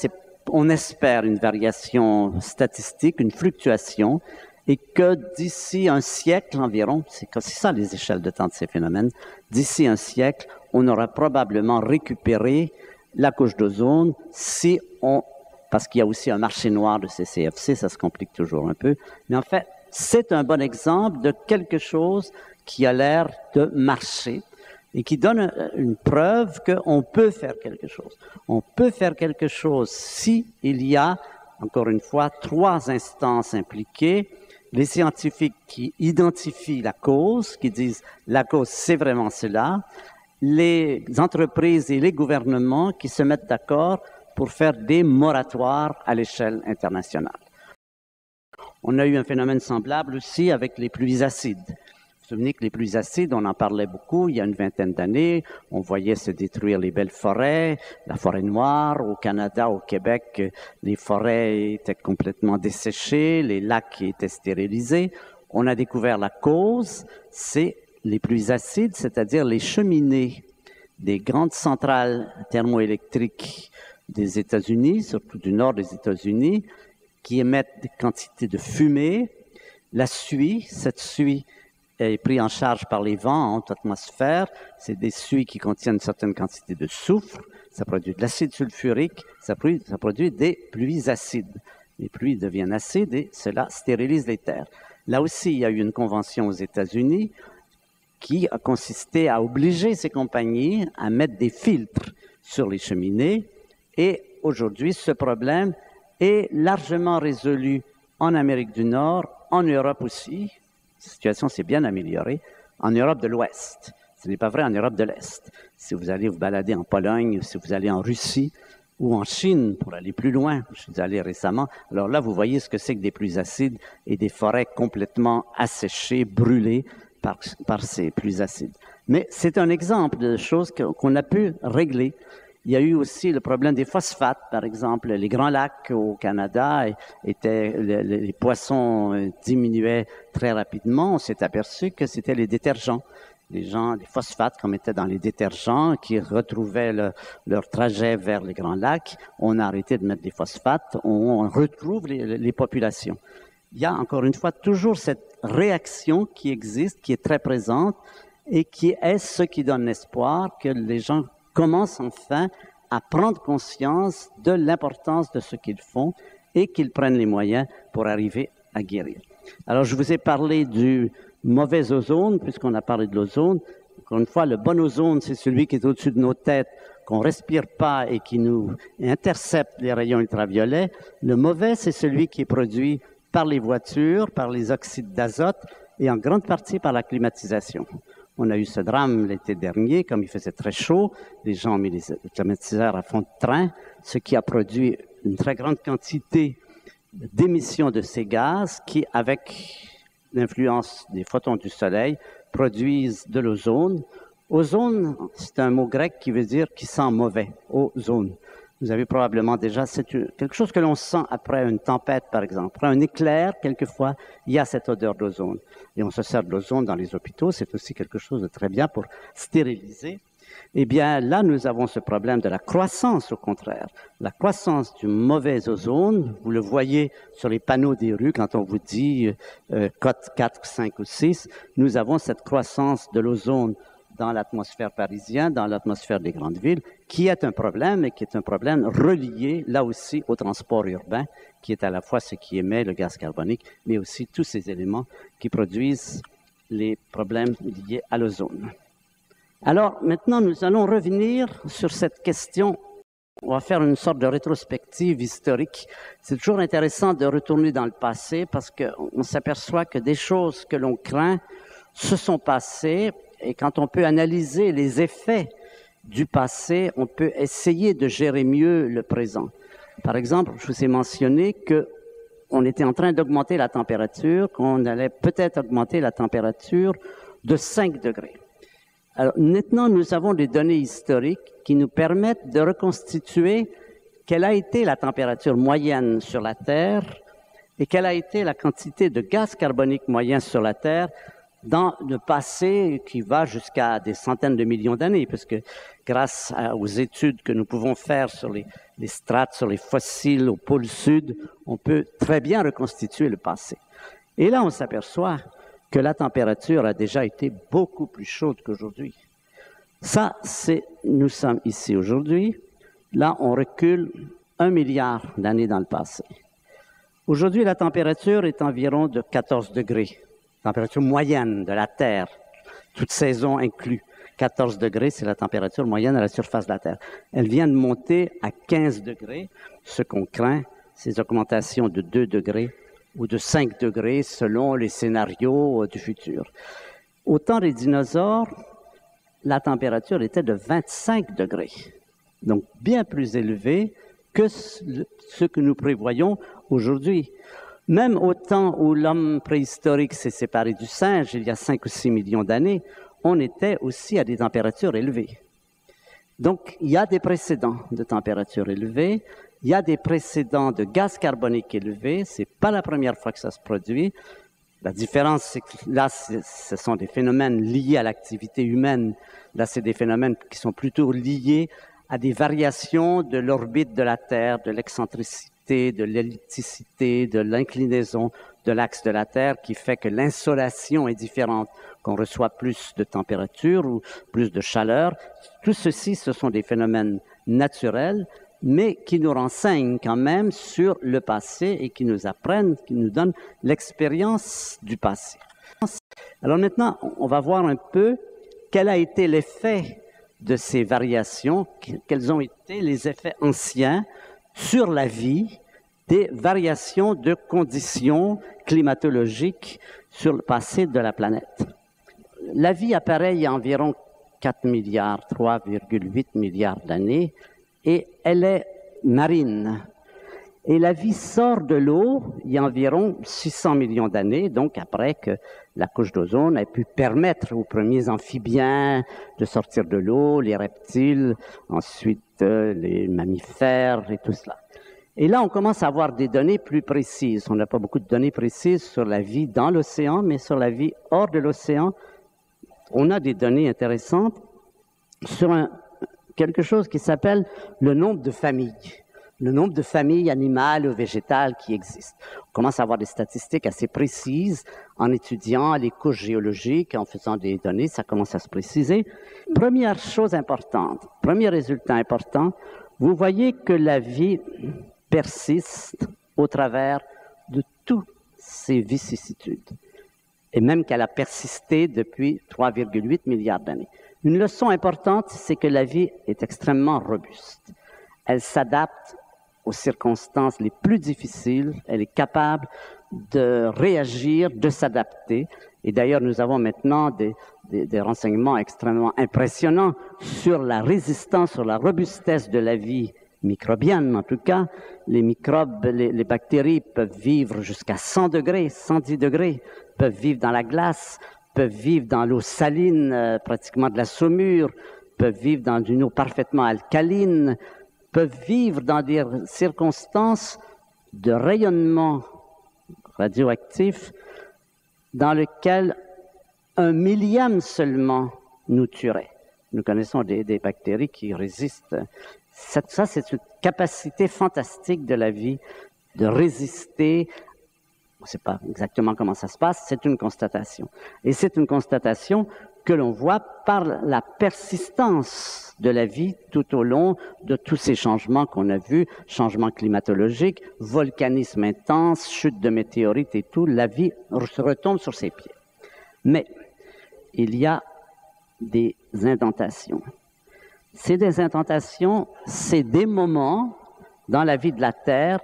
on espère une variation statistique, une fluctuation, et que d'ici un siècle environ, c'est ça les échelles de temps de ces phénomènes, d'ici un siècle, on aura probablement récupéré la couche d'ozone parce qu'il y a aussi un marché noir de ces CFC, ça se complique toujours un peu. Mais en fait, c'est un bon exemple de quelque chose qui a l'air de marcher et qui donne une preuve qu'on peut faire quelque chose. On peut faire quelque chose si il y a, encore une fois, 3 instances impliquées. Les scientifiques qui identifient la cause, qui disent la cause c'est vraiment cela, les entreprises et les gouvernements qui se mettent d'accord pour faire des moratoires à l'échelle internationale. On a eu un phénomène semblable aussi avec les pluies acides. Vous vous souvenez que les pluies acides, on en parlait beaucoup il y a une vingtaine d'années. On voyait se détruire les belles forêts, la forêt noire. Au Canada, au Québec, les forêts étaient complètement desséchées, les lacs étaient stérilisés. On a découvert la cause, c'est les pluies acides, c'est-à-dire les cheminées des grandes centrales thermoélectriques des États-Unis, surtout du nord des États-Unis, qui émettent des quantités de fumée. La suie, cette suie est prise en charge par les vents en haute atmosphère. C'est des suies qui contiennent une certaine quantité de soufre. Ça produit de l'acide sulfurique. Ça produit des pluies acides. Les pluies deviennent acides et cela stérilise les terres. Là aussi, il y a eu une convention aux États-Unis qui a consisté à obliger ces compagnies à mettre des filtres sur les cheminées. Et aujourd'hui, ce problème est largement résolu en Amérique du Nord, en Europe aussi. La situation s'est bien améliorée. En Europe de l'Ouest. Ce n'est pas vrai en Europe de l'Est. Si vous allez vous balader en Pologne, si vous allez en Russie ou en Chine pour aller plus loin, je suis allé récemment, alors là, vous voyez ce que c'est que des pluies acides et des forêts complètement asséchées, brûlées par ces pluies acides. Mais c'est un exemple de choses qu'on a pu régler. Il y a eu aussi le problème des phosphates, par exemple. Les grands lacs au Canada les poissons diminuaient très rapidement. On s'est aperçu que c'était les détergents. Les phosphates qu'on mettait dans les détergents qui retrouvaient leur trajet vers les grands lacs. On a arrêté de mettre des phosphates. On retrouve les populations. Il y a encore une fois toujours cette réaction qui existe, qui est très présente et qui est ce qui donne l'espoir que les gens commencent enfin à prendre conscience de l'importance de ce qu'ils font et qu'ils prennent les moyens pour arriver à guérir. Alors, je vous ai parlé du mauvais ozone, puisqu'on a parlé de l'ozone. Encore une fois, le bon ozone, c'est celui qui est au-dessus de nos têtes, qu'on ne respire pas et qui nous intercepte les rayons ultraviolets. Le mauvais, c'est celui qui est produit par les voitures, par les oxydes d'azote et en grande partie par la climatisation. On a eu ce drame l'été dernier, comme il faisait très chaud, les gens ont mis les climatiseurs à fond de train, ce qui a produit une très grande quantité d'émissions de ces gaz qui, avec l'influence des photons du soleil, produisent de l'ozone. Ozone, c'est un mot grec qui veut dire qui sent mauvais, ozone. Vous avez probablement déjà, c'est quelque chose que l'on sent après une tempête, par exemple. Après un éclair, quelquefois, il y a cette odeur d'ozone. Et on se sert de l'ozone dans les hôpitaux, c'est aussi quelque chose de très bien pour stériliser. Eh bien, là, nous avons ce problème de la croissance, au contraire. La croissance du mauvais ozone, vous le voyez sur les panneaux des rues quand on vous dit cote 4, 5 ou 6, nous avons cette croissance de l'ozone dans l'atmosphère parisienne, dans l'atmosphère des grandes villes, qui est un problème et qui est un problème relié, là aussi, au transport urbain, qui est à la fois ce qui émet le gaz carbonique, mais aussi tous ces éléments qui produisent les problèmes liés à l'ozone. Alors, maintenant, nous allons revenir sur cette question. On va faire une sorte de rétrospective historique. C'est toujours intéressant de retourner dans le passé parce qu'on s'aperçoit que des choses que l'on craint se sont passées et quand on peut analyser les effets du passé, on peut essayer de gérer mieux le présent. Par exemple, je vous ai mentionné qu'on était en train d'augmenter la température, qu'on allait peut-être augmenter la température de 5 degrés. Alors, maintenant, nous avons des données historiques qui nous permettent de reconstituer quelle a été la température moyenne sur la Terre et quelle a été la quantité de gaz carbonique moyen sur la Terre dans le passé qui va jusqu'à des centaines de millions d'années, puisque grâce aux études que nous pouvons faire sur les strates, sur les fossiles au pôle sud, on peut très bien reconstituer le passé. Et là, on s'aperçoit que la température a déjà été beaucoup plus chaude qu'aujourd'hui. Ça, nous sommes ici aujourd'hui. Là, on recule 1 milliard d'années dans le passé. Aujourd'hui, la température est environ de 14 degrés. Température moyenne de la Terre, toute saison inclus. 14 degrés, c'est la température moyenne à la surface de la Terre. Elle vient de monter à 15 degrés. Ce qu'on craint, c'est augmentations de 2 degrés ou de 5 degrés selon les scénarios du futur. Au temps des dinosaures, la température était de 25 degrés, donc bien plus élevée que ce que nous prévoyons aujourd'hui. Même au temps où l'homme préhistorique s'est séparé du singe, il y a 5 ou 6 millions d'années, on était aussi à des températures élevées. Donc, il y a des précédents de températures élevées. Il y a des précédents de gaz carbonique élevé. C'est pas la première fois que ça se produit. La différence, c'est que là, ce sont des phénomènes liés à l'activité humaine. Là, c'est des phénomènes qui sont plutôt liés à des variations de l'orbite de la Terre, de l'excentricité, de l'ellipticité, de l'inclinaison de l'axe de la Terre, qui fait que l'insolation est différente, qu'on reçoit plus de température ou plus de chaleur. Tout ceci, ce sont des phénomènes naturels, mais qui nous renseignent quand même sur le passé et qui nous apprennent, qui nous donnent l'expérience du passé. Alors maintenant, on va voir un peu quel a été l'effet de ces variations, quels ont été les effets anciens sur la vie des variations de conditions climatologiques sur le passé de la planète. La vie apparaît il y a environ 4 milliards, 3,8 milliards d'années, et elle est marine. Et la vie sort de l'eau il y a environ 600 millions d'années, donc après que la couche d'ozone a pu permettre aux premiers amphibiens de sortir de l'eau, les reptiles, ensuite les mammifères et tout cela. Et là, on commence à avoir des données plus précises. On n'a pas beaucoup de données précises sur la vie dans l'océan, mais sur la vie hors de l'océan, on a des données intéressantes sur quelque chose qui s'appelle le nombre de familles. Le nombre de familles animales ou végétales qui existent. On commence à avoir des statistiques assez précises en étudiant les couches géologiques, en faisant des données, ça commence à se préciser. Première chose importante, premier résultat important, vous voyez que la vie persiste au travers de toutes ces vicissitudes, et même qu'elle a persisté depuis 3,8 milliards d'années. Une leçon importante, c'est que la vie est extrêmement robuste. Elle s'adapte aux circonstances les plus difficiles, elle est capable de réagir, de s'adapter. Et d'ailleurs, nous avons maintenant des renseignements extrêmement impressionnants sur la résistance, sur la robustesse de la vie microbienne, en tout cas. Les microbes, les bactéries peuvent vivre jusqu'à 100 degrés, 110 degrés, peuvent vivre dans la glace, peuvent vivre dans l'eau saline, pratiquement de la saumure, peuvent vivre dans une eau parfaitement alcaline, peuvent vivre dans des circonstances de rayonnement radioactif dans lequel 1 millième seulement nous tuerait. Nous connaissons des bactéries qui résistent. Ça, c'est une capacité fantastique de la vie de résister. On ne sait pas exactement comment ça se passe, c'est une constatation. Et c'est une constatation que l'on voit par la persistance de la vie tout au long de tous ces changements qu'on a vus, changements climatologiques, volcanisme intense, chute de météorites et tout, la vie se retombe sur ses pieds. Mais il y a des indentations. C'est des indentations, c'est des moments dans la vie de la Terre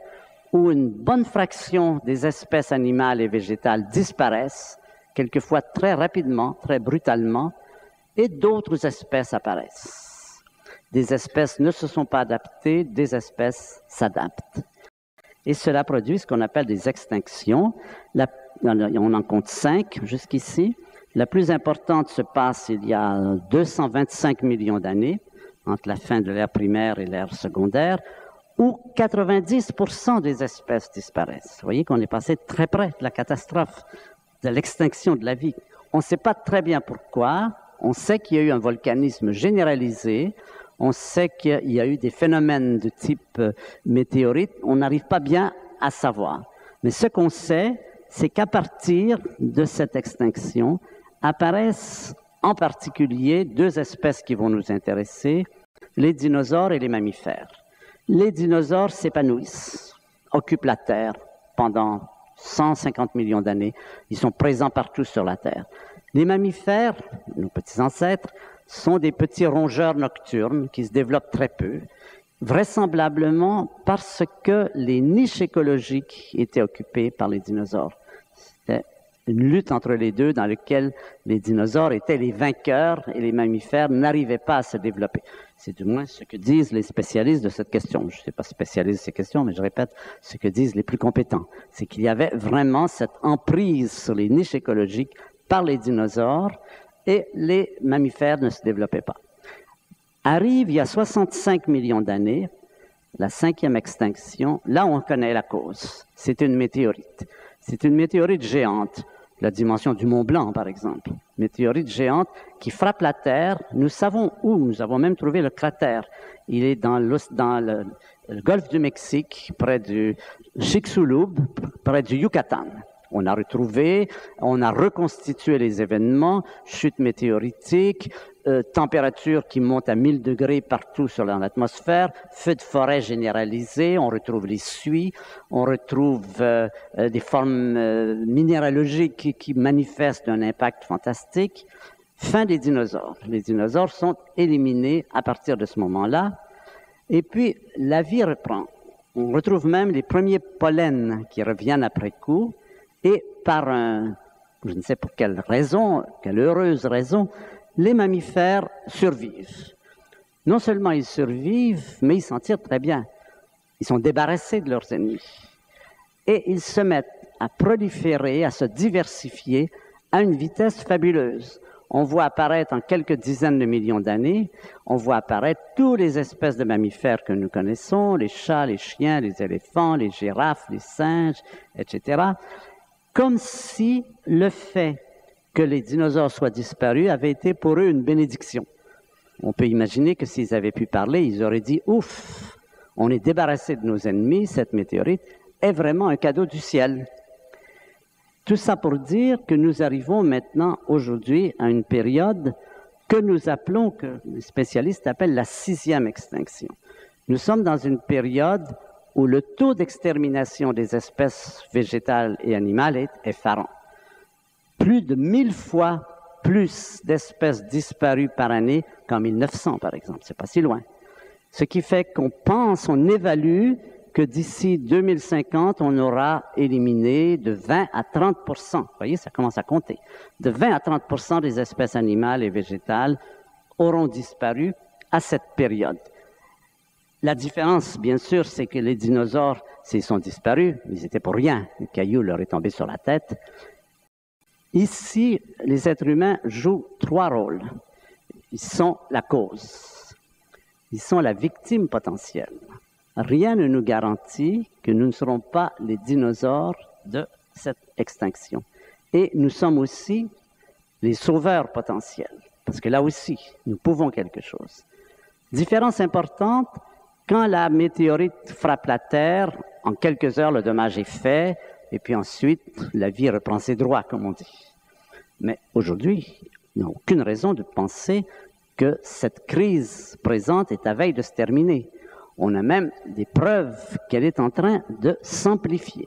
où une bonne fraction des espèces animales et végétales disparaissent, quelquefois très rapidement, très brutalement, et d'autres espèces apparaissent. Des espèces ne se sont pas adaptées, des espèces s'adaptent. Et cela produit ce qu'on appelle des extinctions. On en compte 5 jusqu'ici. La plus importante se passe il y a 225 millions d'années, entre la fin de l'ère primaire et l'ère secondaire, où 90% des espèces disparaissent. Vous voyez qu'on est passé très près de la catastrophe, de l'extinction de la vie. On ne sait pas très bien pourquoi. On sait qu'il y a eu un volcanisme généralisé. On sait qu'il y a eu des phénomènes de type météorite. On n'arrive pas bien à savoir. Mais ce qu'on sait, c'est qu'à partir de cette extinction, apparaissent en particulier 2 espèces qui vont nous intéresser, les dinosaures et les mammifères. Les dinosaures s'épanouissent, occupent la Terre pendant 150 millions d'années. Ils sont présents partout sur la Terre. Les mammifères, nos petits ancêtres, sont des petits rongeurs nocturnes qui se développent très peu, vraisemblablement parce que les niches écologiques étaient occupées par les dinosaures. C'était une lutte entre les deux dans laquelle les dinosaures étaient les vainqueurs et les mammifères n'arrivaient pas à se développer. C'est du moins ce que disent les spécialistes de cette question. Je ne suis pas spécialiste de ces questions, mais je répète ce que disent les plus compétents. C'est qu'il y avait vraiment cette emprise sur les niches écologiques par les dinosaures et les mammifères ne se développaient pas. Arrive il y a 65 millions d'années, la 5e extinction. Là, on connaît la cause. C'est une météorite. C'est une météorite géante, la dimension du Mont Blanc, par exemple. Météorite géante qui frappe la Terre. Nous savons où. Nous avons même trouvé le cratère. Il est dans le golfe du Mexique, près du Chicxulub, près du Yucatan. On a retrouvé, on a reconstitué les événements, chute météoritique, température qui monte à 1000 degrés partout sur l'atmosphère, feu de forêt généralisé, on retrouve les suies, on retrouve des formes minéralogiques qui manifestent un impact fantastique. Fin des dinosaures. Les dinosaures sont éliminés à partir de ce moment-là. Et puis, la vie reprend. On retrouve même les premiers pollens qui reviennent après coup. Et par je ne sais pour quelle raison, quelle heureuse raison, les mammifères survivent. Non seulement ils survivent, mais ils s'en tirent très bien. Ils sont débarrassés de leurs ennemis. Et ils se mettent à proliférer, à se diversifier à une vitesse fabuleuse. On voit apparaître en quelques dizaines de millions d'années, on voit apparaître toutes les espèces de mammifères que nous connaissons, les chats, les chiens, les éléphants, les girafes, les singes, etc., comme si le fait que les dinosaures soient disparus avait été pour eux une bénédiction. On peut imaginer que s'ils avaient pu parler, ils auraient dit « Ouf, on est débarrassé de nos ennemis, cette météorite est vraiment un cadeau du ciel. » Tout ça pour dire que nous arrivons maintenant, aujourd'hui, à une période que nous appelons, que les spécialistes appellent la 6e extinction. Nous sommes dans une période où le taux d'extermination des espèces végétales et animales est effarant. Plus de 1000 fois plus d'espèces disparues par année qu'en 1900, par exemple. C'est pas si loin. Ce qui fait qu'on pense, on évalue que d'ici 2050, on aura éliminé de 20 à 30%. Vous voyez, ça commence à compter. De 20 à 30% des espèces animales et végétales auront disparu à cette période. La différence, bien sûr, c'est que les dinosaures, s'ils sont disparus, ils étaient pour rien. Le caillou leur est tombé sur la tête. Ici, les êtres humains jouent 3 rôles. Ils sont la cause. Ils sont la victime potentielle. Rien ne nous garantit que nous ne serons pas les dinosaures de cette extinction. Et nous sommes aussi les sauveurs potentiels. parce que là aussi, nous pouvons quelque chose. Différence importante, quand la météorite frappe la Terre, en quelques heures, le dommage est fait, et puis ensuite, la vie reprend ses droits, comme on dit. Mais aujourd'hui, il n'y a aucune raison de penser que cette crise présente est à veille de se terminer. On a même des preuves qu'elle est en train de s'amplifier.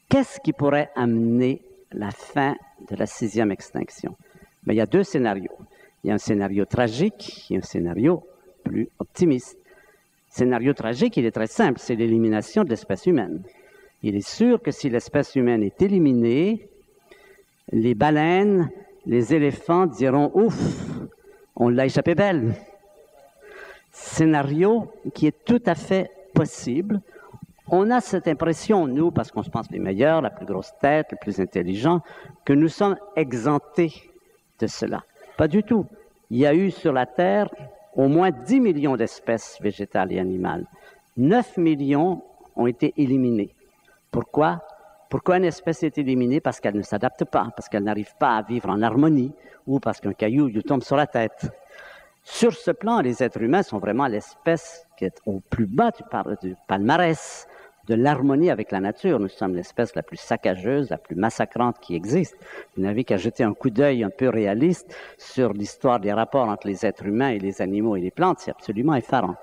Qu'est-ce qui pourrait amener la fin de la 6e extinction? Mais il y a deux scénarios. Il y a un scénario tragique et un scénario plus optimiste. Le scénario tragique, il est très simple, c'est l'élimination de l'espèce humaine. Il est sûr que si l'espèce humaine est éliminée, les baleines, les éléphants diront « Ouf, on l'a échappé belle ». Scénario qui est tout à fait possible. On a cette impression, nous, parce qu'on se pense les meilleurs, la plus grosse tête, le plus intelligent, que nous sommes exemptés de cela. Pas du tout. Il y a eu sur la Terre au moins 10 millions d'espèces végétales et animales. 9 millions ont été éliminées. Pourquoi? Pourquoi une espèce est éliminée? Parce qu'elle ne s'adapte pas, parce qu'elle n'arrive pas à vivre en harmonie, ou parce qu'un caillou lui tombe sur la tête. Sur ce plan, les êtres humains sont vraiment l'espèce qui est au plus bas du palmarès de l'harmonie avec la nature. Nous sommes l'espèce la plus saccageuse, la plus massacrante qui existe. Vous n'avez qu'à jeter un coup d'œil un peu réaliste sur l'histoire des rapports entre les êtres humains et les animaux et les plantes. C'est absolument effarant.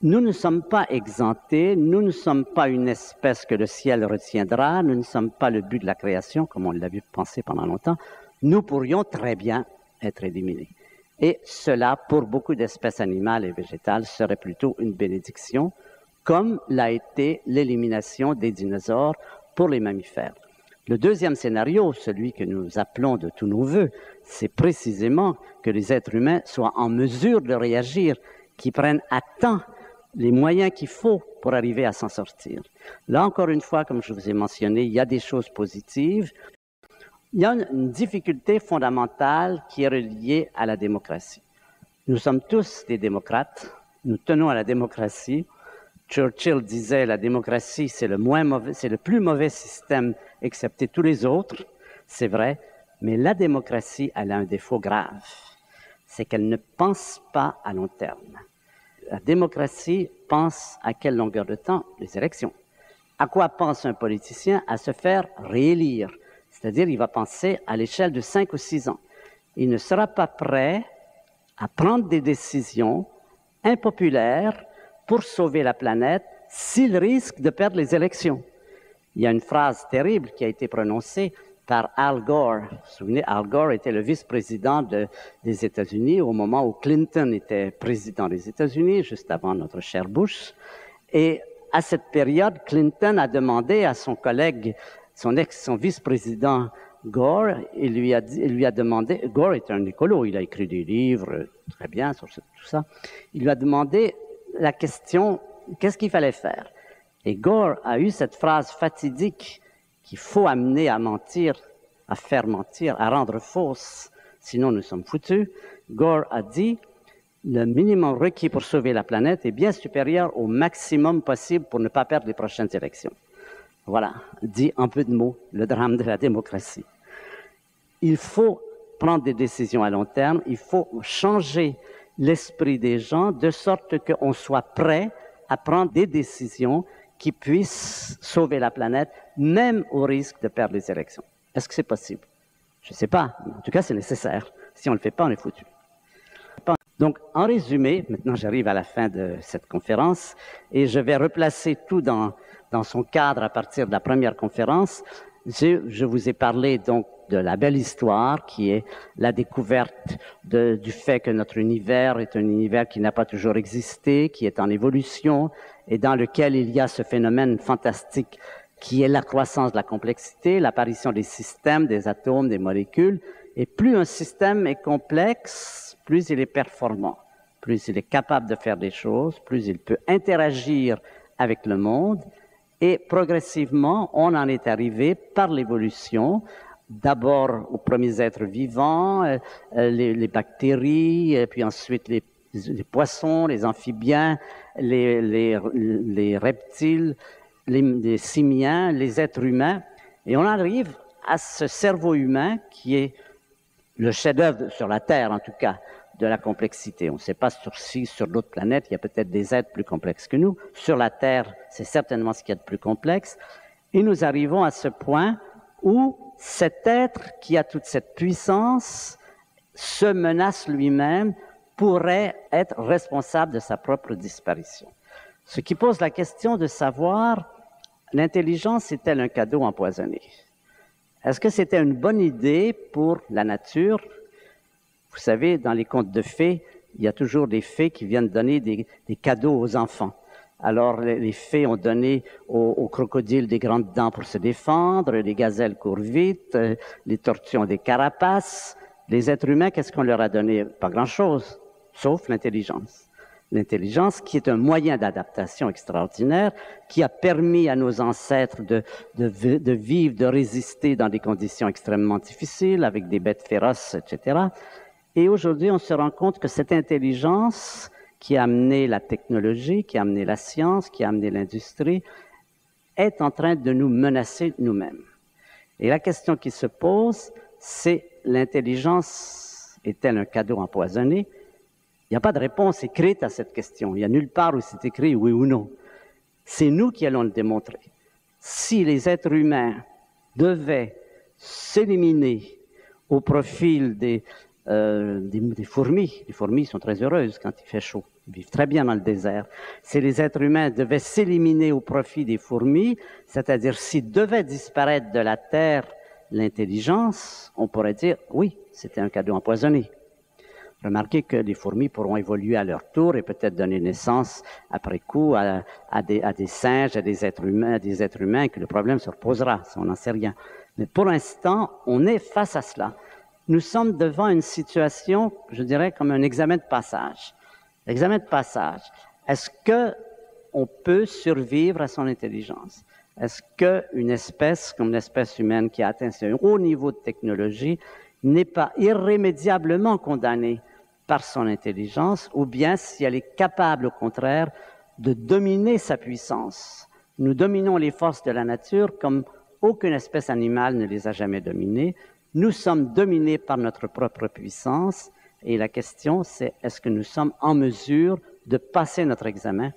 Nous ne sommes pas exemptés, nous ne sommes pas une espèce que le ciel retiendra, nous ne sommes pas le but de la création, comme on l'a vu penser pendant longtemps. Nous pourrions très bien être éliminés. Et cela, pour beaucoup d'espèces animales et végétales, serait plutôt une bénédiction, comme l'a été l'élimination des dinosaures pour les mammifères. Le deuxième scénario, celui que nous appelons de tous nos vœux, c'est précisément que les êtres humains soient en mesure de réagir, qu'ils prennent à temps les moyens qu'il faut pour arriver à s'en sortir. Là, encore une fois, comme je vous ai mentionné, il y a des choses positives. Il y a une difficulté fondamentale qui est reliée à la démocratie. Nous sommes tous des démocrates, nous tenons à la démocratie. Churchill disait la démocratie, c'est le plus mauvais système excepté tous les autres. C'est vrai, mais la démocratie, elle a un défaut grave. C'est qu'elle ne pense pas à long terme. La démocratie pense à quelle longueur de temps? Les élections. À quoi pense un politicien? À se faire réélire. C'est-à-dire, il va penser à l'échelle de 5 ou 6 ans. Il ne sera pas prêt à prendre des décisions impopulaires pour sauver la planète s'il risque de perdre les élections. Il y a une phrase terrible qui a été prononcée par Al Gore. Vous vous souvenez, Al Gore était le vice-président des États-Unis au moment où Clinton était président des États-Unis, juste avant notre cher Bush. Et à cette période, Clinton a demandé à son collègue, son vice-président Gore, il lui a demandé, Gore est un écolo, il a écrit des livres très bien sur tout ça, il lui a demandé la question, qu'est-ce qu'il fallait faire? Et Gore a eu cette phrase fatidique qu'il faut amener à mentir, à faire mentir, à rendre fausse, sinon nous sommes foutus. Gore a dit, le minimum requis pour sauver la planète est bien supérieur au maximum possible pour ne pas perdre les prochaines élections. Voilà, dit en peu de mots, le drame de la démocratie. Il faut prendre des décisions à long terme, il faut changer l'esprit des gens de sorte qu'on soit prêt à prendre des décisions qui puissent sauver la planète, même au risque de perdre les élections. Est-ce que c'est possible? Je ne sais pas, mais en tout cas c'est nécessaire. Si on ne le fait pas, on est foutu. Donc, en résumé, maintenant j'arrive à la fin de cette conférence et je vais replacer tout dans son cadre à partir de la première conférence. Je vous ai parlé donc de la belle histoire qui est la découverte du fait que notre univers est un univers qui n'a pas toujours existé, qui est en évolution et dans lequel il y a ce phénomène fantastique qui est la croissance de la complexité, l'apparition des systèmes, des atomes, des molécules. Et plus un système est complexe, plus il est performant, plus il est capable de faire des choses, plus il peut interagir avec le monde. Et progressivement, on en est arrivé par l'évolution, d'abord aux premiers êtres vivants, les bactéries, et puis ensuite les poissons, les amphibiens, les reptiles, les simiens, les êtres humains. Et on arrive à ce cerveau humain qui est le chef-d'œuvre sur la Terre, en tout cas, de la complexité. On ne sait pas si sur d'autres planètes, il y a peut-être des êtres plus complexes que nous. Sur la Terre, c'est certainement ce qu'il y a de plus complexe. Et nous arrivons à ce point où cet être qui a toute cette puissance se menace lui-même, pourrait être responsable de sa propre disparition. Ce qui pose la question de savoir, l'intelligence est-elle un cadeau empoisonné? Est-ce que c'était une bonne idée pour la nature? Vous savez, dans les contes de fées, il y a toujours des fées qui viennent donner des cadeaux aux enfants. Alors, les fées ont donné aux crocodiles des grandes dents pour se défendre, les gazelles courent vite, les tortues ont des carapaces. Les êtres humains, qu'est-ce qu'on leur a donné? Pas grand-chose, sauf l'intelligence. L'intelligence qui est un moyen d'adaptation extraordinaire, qui a permis à nos ancêtres de vivre, de résister dans des conditions extrêmement difficiles, avec des bêtes féroces, etc. Et aujourd'hui, on se rend compte que cette intelligence qui a amené la technologie, qui a amené la science, qui a amené l'industrie, est en train de nous menacer nous-mêmes. Et la question qui se pose, c'est l'intelligence est-elle un cadeau empoisonné? Il n'y a pas de réponse écrite à cette question. Il n'y a nulle part où c'est écrit oui ou non. C'est nous qui allons le démontrer. Si les êtres humains devaient s'éliminer au profil des fourmis, les fourmis sont très heureuses quand il fait chaud, ils vivent très bien dans le désert. Si les êtres humains devaient s'éliminer au profit des fourmis, c'est-à-dire s'ils devaient disparaître de la Terre l'intelligence, on pourrait dire oui, c'était un cadeau empoisonné. Remarquez que les fourmis pourront évoluer à leur tour et peut-être donner naissance après coup à des singes, à des êtres humains, que le problème se reposera, ça on n'en sait rien. Mais pour l'instant, on est face à cela. Nous sommes devant une situation, je dirais, comme un examen de passage. L'examen de passage. Est-ce qu'on peut survivre à son intelligence? Est-ce qu'une espèce comme l'espèce humaine qui a atteint un haut niveau de technologie n'est pas irrémédiablement condamnée par son intelligence, ou bien si elle est capable, au contraire, de dominer sa puissance? Nous dominons les forces de la nature comme aucune espèce animale ne les a jamais dominées. Nous sommes dominés par notre propre puissance, et la question, c'est est-ce que nous sommes en mesure de passer notre examen?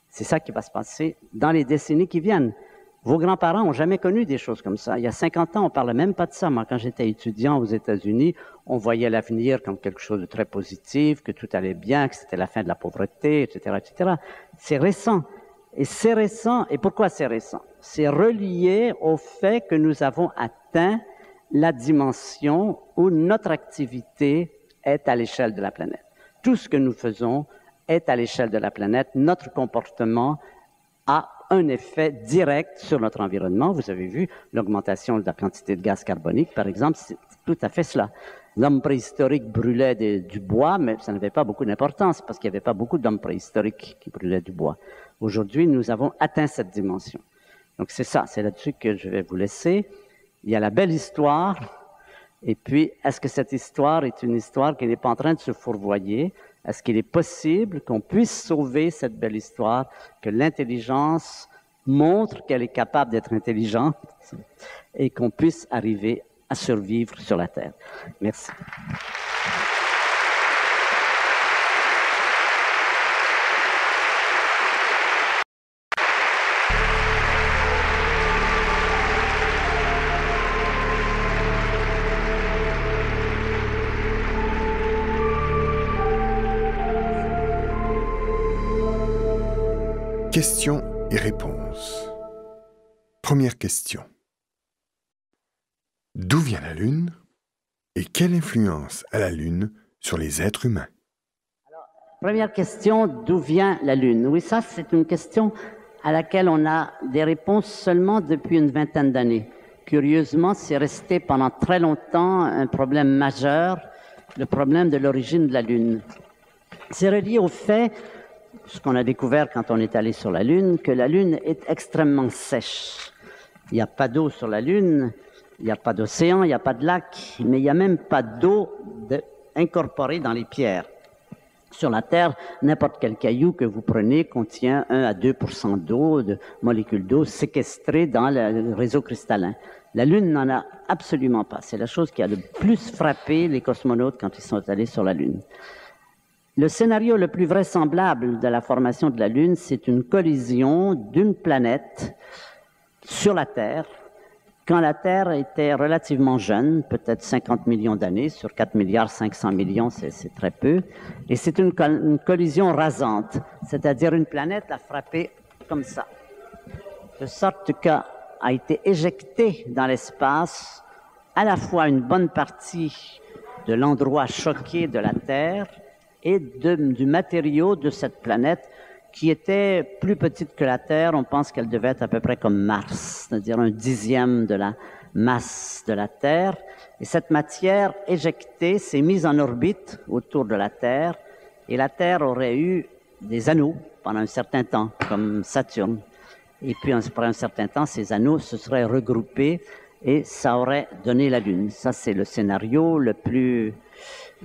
C'est ça qui va se passer dans les décennies qui viennent. Vos grands-parents n'ont jamais connu des choses comme ça. Il y a 50 ans, on ne parlait même pas de ça. Moi, quand j'étais étudiant aux États-Unis, on voyait l'avenir comme quelque chose de très positif, que tout allait bien, que c'était la fin de la pauvreté, etc., etc. C'est récent. Et c'est récent. Et pourquoi c'est récent? C'est relié au fait que nous avons atteint la dimension où notre activité est à l'échelle de la planète. Tout ce que nous faisons est à l'échelle de la planète. Notre comportement a un effet direct sur notre environnement. Vous avez vu l'augmentation de la quantité de gaz carbonique, par exemple, c'est tout à fait cela. L'homme préhistorique brûlait du bois, mais ça n'avait pas beaucoup d'importance parce qu'il n'y avait pas beaucoup d'hommes préhistoriques qui brûlaient du bois. Aujourd'hui, nous avons atteint cette dimension. Donc c'est ça, c'est là-dessus que je vais vous laisser. Il y a la belle histoire, et puis est-ce que cette histoire est une histoire qui n'est pas en train de se fourvoyer? Est-ce qu'il est possible qu'on puisse sauver cette belle histoire, que l'intelligence montre qu'elle est capable d'être intelligente et qu'on puisse arriver à survivre sur la Terre? Merci. Questions et réponses. Première question. D'où vient la Lune et quelle influence a la Lune sur les êtres humains? Alors, première question, d'où vient la Lune? Oui, ça c'est une question à laquelle on a des réponses seulement depuis une vingtaine d'années. Curieusement, c'est resté pendant très longtemps un problème majeur, le problème de l'origine de la Lune. C'est relié au fait, ce qu'on a découvert quand on est allé sur la Lune, que la Lune est extrêmement sèche. Il n'y a pas d'eau sur la Lune, il n'y a pas d'océan, il n'y a pas de lac, mais il n'y a même pas d'eau incorporée dans les pierres. Sur la Terre, n'importe quel caillou que vous prenez contient 1 à 2% d'eau, de molécules d'eau séquestrées dans le réseau cristallin. La Lune n'en a absolument pas. C'est la chose qui a le plus frappé les cosmonautes quand ils sont allés sur la Lune. Le scénario le plus vraisemblable de la formation de la Lune, c'est une collision d'une planète sur la Terre, quand la Terre était relativement jeune, peut-être 50 millions d'années, sur 4 milliards 500 millions, c'est très peu. Et c'est une collision rasante, c'est-à-dire une planète a frappé comme ça, de sorte qu'a été éjectée dans l'espace à la fois une bonne partie de l'endroit choqué de la Terre et du matériau de cette planète qui était plus petite que la Terre. On pense qu'elle devait être à peu près comme Mars, c'est-à-dire 1/10 de la masse de la Terre. Et cette matière éjectée s'est mise en orbite autour de la Terre, et la Terre aurait eu des anneaux pendant un certain temps, comme Saturne. Et puis, après un certain temps, ces anneaux se seraient regroupés et ça aurait donné la Lune. Ça, c'est le scénario le plus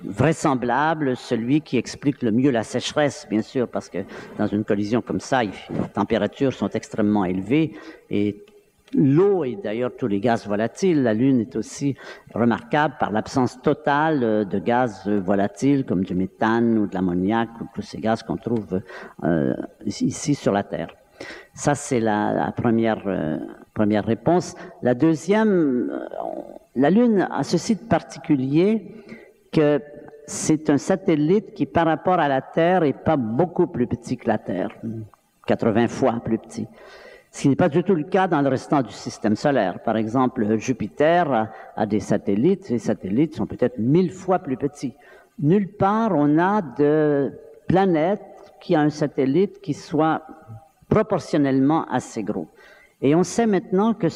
vraisemblable, celui qui explique le mieux la sécheresse, bien sûr, parce que dans une collision comme ça, les températures sont extrêmement élevées et l'eau et d'ailleurs tous les gaz volatiles. La Lune est aussi remarquable par l'absence totale de gaz volatiles comme du méthane ou de l'ammoniac ou tous ces gaz qu'on trouve ici sur la Terre. Ça, c'est la première réponse. La deuxième, la Lune a ceci de particulier que c'est un satellite qui, par rapport à la Terre, est pas beaucoup plus petit que la Terre, 80 fois plus petit. Ce qui n'est pas du tout le cas dans le restant du système solaire. Par exemple, Jupiter a des satellites. Les satellites sont peut-être 1000 fois plus petits. Nulle part on a de planète qui a un satellite qui soit proportionnellement assez gros. Et on sait maintenant que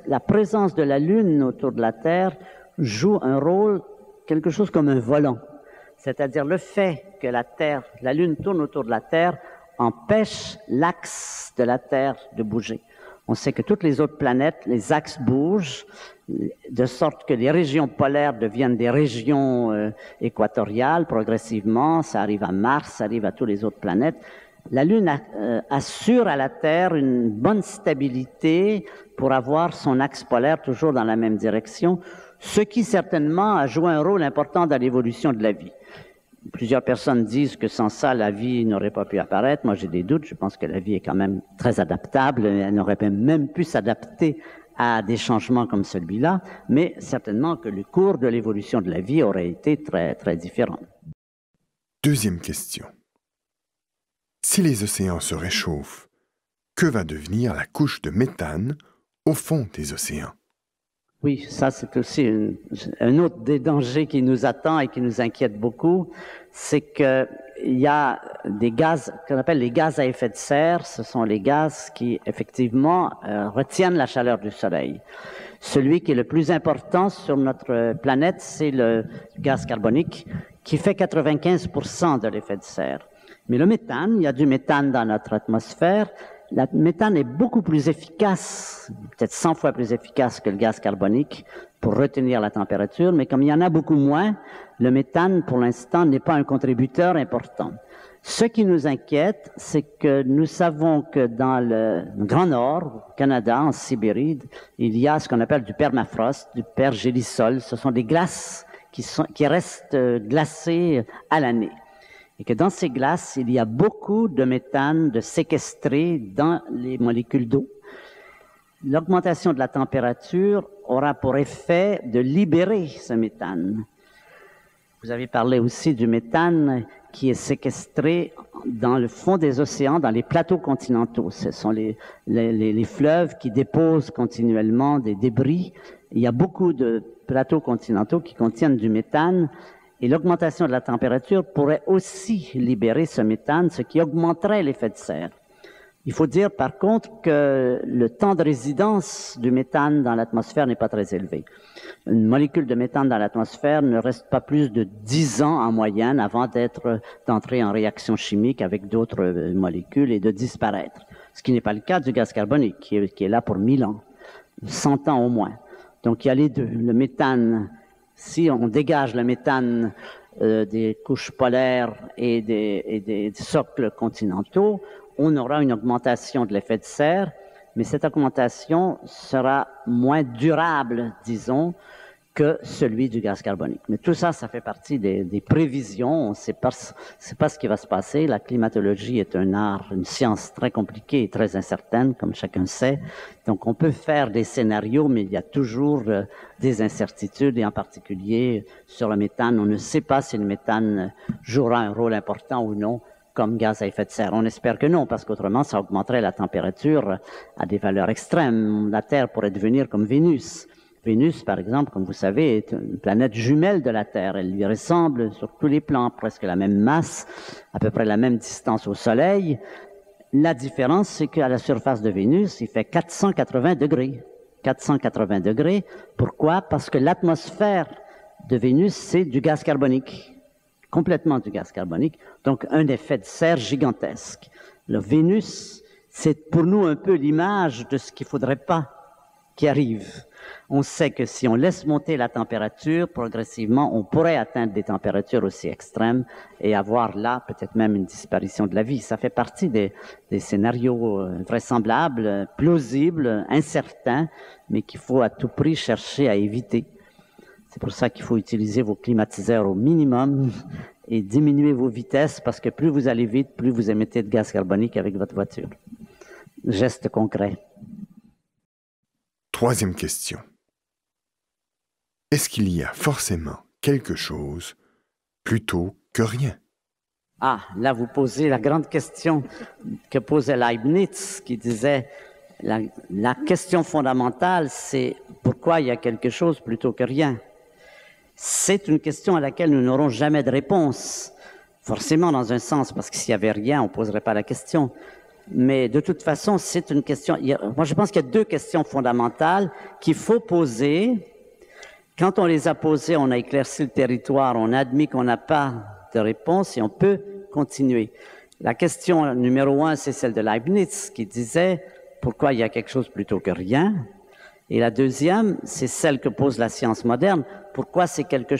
la présence de la Lune autour de la Terre joue un rôle, quelque chose comme un volant. C'est-à-dire le fait que la Lune tourne autour de la Terre empêche l'axe de la Terre de bouger. On sait que toutes les autres planètes, les axes bougent, de sorte que les régions polaires deviennent des régions équatoriales progressivement. Ça arrive à Mars, ça arrive à toutes les autres planètes. La Lune assure à la Terre une bonne stabilité pour avoir son axe polaire toujours dans la même direction, ce qui certainement a joué un rôle important dans l'évolution de la vie. Plusieurs personnes disent que sans ça, la vie n'aurait pas pu apparaître. Moi, j'ai des doutes. Je pense que la vie est quand même très adaptable. Elle n'aurait même pu s'adapter à des changements comme celui-là, mais certainement que le cours de l'évolution de la vie aurait été très, très différent. Deuxième question. Si les océans se réchauffent, que va devenir la couche de méthane au fond des océans? Oui, ça c'est aussi un autre des dangers qui nous attend et qui nous inquiète beaucoup, c'est qu'il y a des gaz qu'on appelle les gaz à effet de serre. Ce sont les gaz qui effectivement retiennent la chaleur du Soleil. Celui qui est le plus important sur notre planète, c'est le gaz carbonique qui fait 95% de l'effet de serre. Mais le méthane, il y a du méthane dans notre atmosphère. Le méthane est beaucoup plus efficace, peut-être 100 fois plus efficace que le gaz carbonique pour retenir la température, mais comme il y en a beaucoup moins, le méthane, pour l'instant, n'est pas un contributeur important. Ce qui nous inquiète, c'est que nous savons que dans le Grand Nord, au Canada, en Sibérie, il y a ce qu'on appelle du permafrost, du pergélisol. Ce sont des glaces qui restent glacées à l'année. Et que dans ces glaces, il y a beaucoup de méthane de séquestré dans les molécules d'eau. L'augmentation de la température aura pour effet de libérer ce méthane. Vous avez parlé aussi du méthane qui est séquestré dans le fond des océans, dans les plateaux continentaux. Ce sont les fleuves qui déposent continuellement des débris. Il y a beaucoup de plateaux continentaux qui contiennent du méthane. Et l'augmentation de la température pourrait aussi libérer ce méthane, ce qui augmenterait l'effet de serre. Il faut dire par contre que le temps de résidence du méthane dans l'atmosphère n'est pas très élevé. Une molécule de méthane dans l'atmosphère ne reste pas plus de 10 ans en moyenne avant d'entrer en réaction chimique avec d'autres molécules et de disparaître. Ce qui n'est pas le cas du gaz carbonique, qui est là pour 1000 ans, 100 ans au moins. Donc il y a les deux. Le méthane, si on dégage le méthane des couches polaires et des socles continentaux, on aura une augmentation de l'effet de serre, mais cette augmentation sera moins durable, disons, que celui du gaz carbonique. Mais tout ça, ça fait partie des prévisions. On ne sait pas ce qui va se passer. La climatologie est un art, une science très compliquée et très incertaine, comme chacun sait. Donc, on peut faire des scénarios, mais il y a toujours des incertitudes, et en particulier sur le méthane. On ne sait pas si le méthane jouera un rôle important ou non comme gaz à effet de serre. On espère que non, parce qu'autrement, ça augmenterait la température à des valeurs extrêmes. La Terre pourrait devenir comme Vénus. Vénus, par exemple, comme vous savez, est une planète jumelle de la Terre. Elle lui ressemble sur tous les plans, presque la même masse, à peu près la même distance au Soleil. La différence, c'est qu'à la surface de Vénus, il fait 480 degrés. 480 degrés. Pourquoi? Parce que l'atmosphère de Vénus, c'est du gaz carbonique. Complètement du gaz carbonique. Donc, un effet de serre gigantesque. Le Vénus, c'est pour nous un peu l'image de ce qu'il ne faudrait pas qui arrive. On sait que si on laisse monter la température, progressivement, on pourrait atteindre des températures aussi extrêmes et avoir là peut-être même une disparition de la vie. Ça fait partie des scénarios vraisemblables, plausibles, incertains, mais qu'il faut à tout prix chercher à éviter. C'est pour ça qu'il faut utiliser vos climatiseurs au minimum et diminuer vos vitesses, parce que plus vous allez vite, plus vous émettez de gaz carbonique avec votre voiture. Geste concret. Troisième question. Est-ce qu'il y a forcément quelque chose plutôt que rien? Ah, là vous posez la grande question que posait Leibniz, qui disait la question fondamentale, c'est pourquoi il y a quelque chose plutôt que rien. C'est une question à laquelle nous n'aurons jamais de réponse. Forcément dans un sens, parce que s'il n'y avait rien, on ne poserait pas la question. Mais de toute façon, c'est une question... Moi, je pense qu'il y a deux questions fondamentales qu'il faut poser. Quand on les a posées, on a éclairci le territoire, on a admis qu'on n'a pas de réponse et on peut continuer. La question numéro 1, c'est celle de Leibniz, qui disait pourquoi il y a quelque chose plutôt que rien. Et la deuxième, c'est celle que pose la science moderne. Pourquoi ce quelque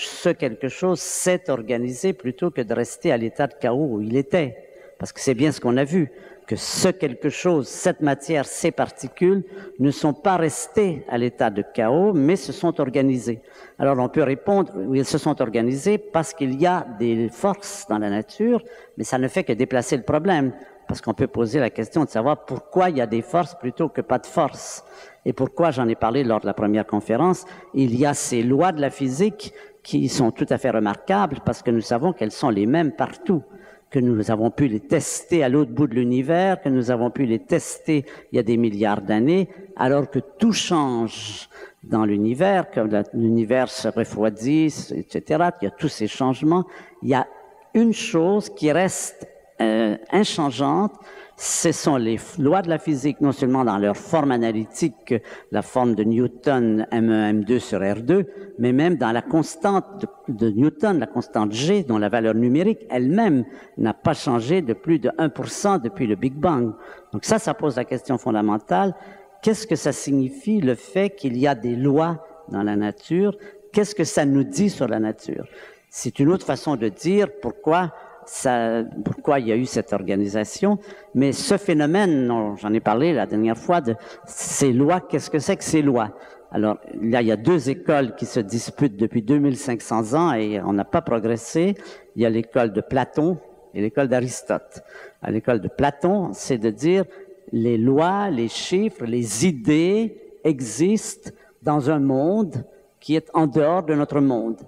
chose s'est organisé plutôt que de rester à l'état de chaos où il était? Parce que c'est bien ce qu'on a vu, que ce quelque chose, cette matière, ces particules ne sont pas restées à l'état de chaos, mais se sont organisées. Alors on peut répondre, oui, elles se sont organisées parce qu'il y a des forces dans la nature, mais ça ne fait que déplacer le problème. Parce qu'on peut poser la question de savoir pourquoi il y a des forces plutôt que pas de forces. Et pourquoi, j'en ai parlé lors de la première conférence, il y a ces lois de la physique qui sont tout à fait remarquables parce que nous savons qu'elles sont les mêmes partout, que nous avons pu les tester à l'autre bout de l'univers, que nous avons pu les tester il y a des milliards d'années, alors que tout change dans l'univers, que l'univers se refroidit, etc. Il y a tous ces changements. Il y a une chose qui reste inchangeante, ce sont les lois de la physique, non seulement dans leur forme analytique, la forme de Newton, M1, M2 sur R2, mais même dans la constante de Newton, la constante G, dont la valeur numérique elle-même n'a pas changé de plus de 1% depuis le Big Bang. Donc ça pose la question fondamentale. Qu'est-ce que ça signifie, le fait qu'il y a des lois dans la nature? Qu'est-ce que ça nous dit sur la nature? C'est une autre façon de dire pourquoi il y a eu cette organisation. Mais ce phénomène, j'en ai parlé la dernière fois, de ces lois, qu'est-ce que c'est que ces lois? Alors là, il y a deux écoles qui se disputent depuis 2500 ans et on n'a pas progressé. Il y a l'école de Platon et l'école d'Aristote. À l'école de Platon, c'est de dire les lois, les chiffres, les idées existent dans un monde qui est en dehors de notre monde.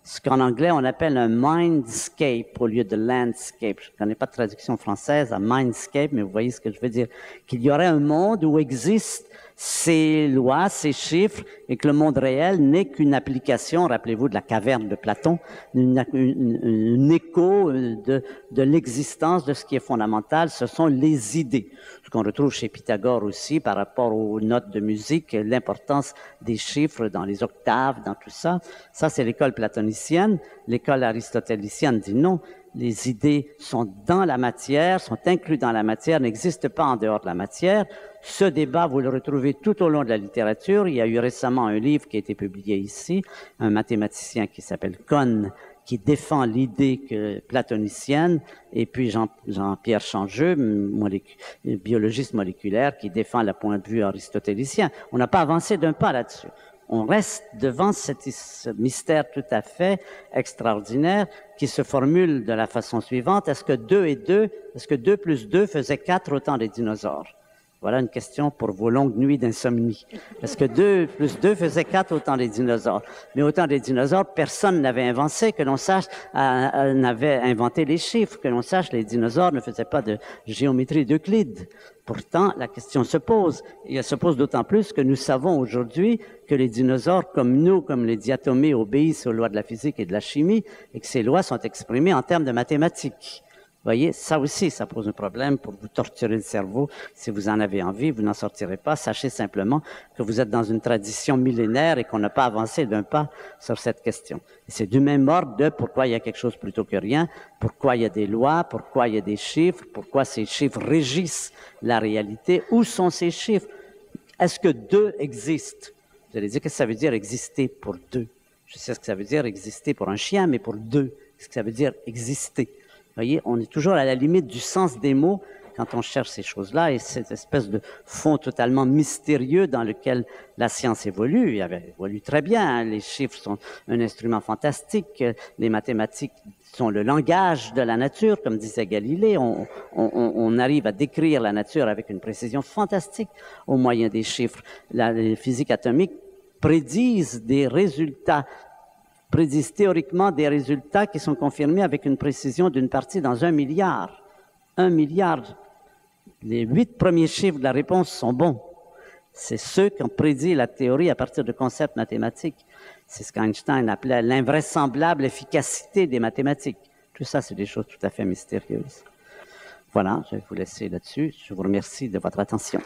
Ce qu'en anglais, on appelle un mindscape au lieu de landscape. Je ne connais pas de traduction française à mindscape, mais vous voyez ce que je veux dire. Qu'il y aurait un monde où existent ces lois, ces chiffres, et que le monde réel n'est qu'une application, rappelez-vous de la caverne de Platon, un écho de l'existence de ce qui est fondamental, ce sont les idées. Ce qu'on retrouve chez Pythagore aussi par rapport aux notes de musique, l'importance des chiffres dans les octaves, dans tout ça. Ça, c'est l'école platonicienne. L'école aristotélicienne dit non. Les idées sont dans la matière, sont incluses dans la matière, n'existent pas en dehors de la matière. Ce débat, vous le retrouvez tout au long de la littérature. Il y a eu récemment un livre qui a été publié ici, un mathématicien qui s'appelle Kohn, qui défend l'idée platonicienne, et puis Jean-Pierre Changeux, biologiste moléculaire, qui défend le point de vue aristotélicien. On n'a pas avancé d'un pas là-dessus. On reste devant ce mystère tout à fait extraordinaire qui se formule de la façon suivante. Est-ce que 2 plus 2 faisait 4 au temps des dinosaures? Voilà une question pour vos longues nuits d'insomnie. Est-ce que 2 plus 2 faisait 4 au temps des dinosaures? Mais au temps des dinosaures, personne n'avait inventé, que l'on sache, n'avait inventé les chiffres. Que l'on sache, les dinosaures ne faisaient pas de géométrie d'Euclide. Pourtant, la question se pose. Et elle se pose d'autant plus que nous savons aujourd'hui que les dinosaures, comme nous, comme les diatomées, obéissent aux lois de la physique et de la chimie, et que ces lois sont exprimées en termes de mathématiques. Vous voyez, ça aussi, ça pose un problème pour vous torturer le cerveau. Si vous en avez envie, vous n'en sortirez pas. Sachez simplement que vous êtes dans une tradition millénaire et qu'on n'a pas avancé d'un pas sur cette question. Et c'est du même ordre de pourquoi il y a quelque chose plutôt que rien, pourquoi il y a des lois, pourquoi il y a des chiffres, pourquoi ces chiffres régissent la réalité. Où sont ces chiffres? Est-ce que 2 existent? Vous allez dire, qu'est-ce que ça veut dire exister pour 2? Je sais ce que ça veut dire exister pour un chien, mais pour 2, qu'est-ce que ça veut dire exister? Vous voyez, on est toujours à la limite du sens des mots quand on cherche ces choses-là, et cette espèce de fond totalement mystérieux dans lequel la science évolue. Elle évolue très bien, hein. Les chiffres sont un instrument fantastique, les mathématiques sont le langage de la nature, comme disait Galilée. On arrive à décrire la nature avec une précision fantastique au moyen des chiffres. Les physiques atomiques prédisent des résultats, prédisent théoriquement des résultats qui sont confirmés avec une précision d'une partie dans 1 milliard. 1 milliard. Les 8 premiers chiffres de la réponse sont bons. C'est ceux qui ont prédit la théorie à partir de concepts mathématiques. C'est ce qu'Einstein appelait l'invraisemblable efficacité des mathématiques. Tout ça, c'est des choses tout à fait mystérieuses. Voilà, je vais vous laisser là-dessus. Je vous remercie de votre attention.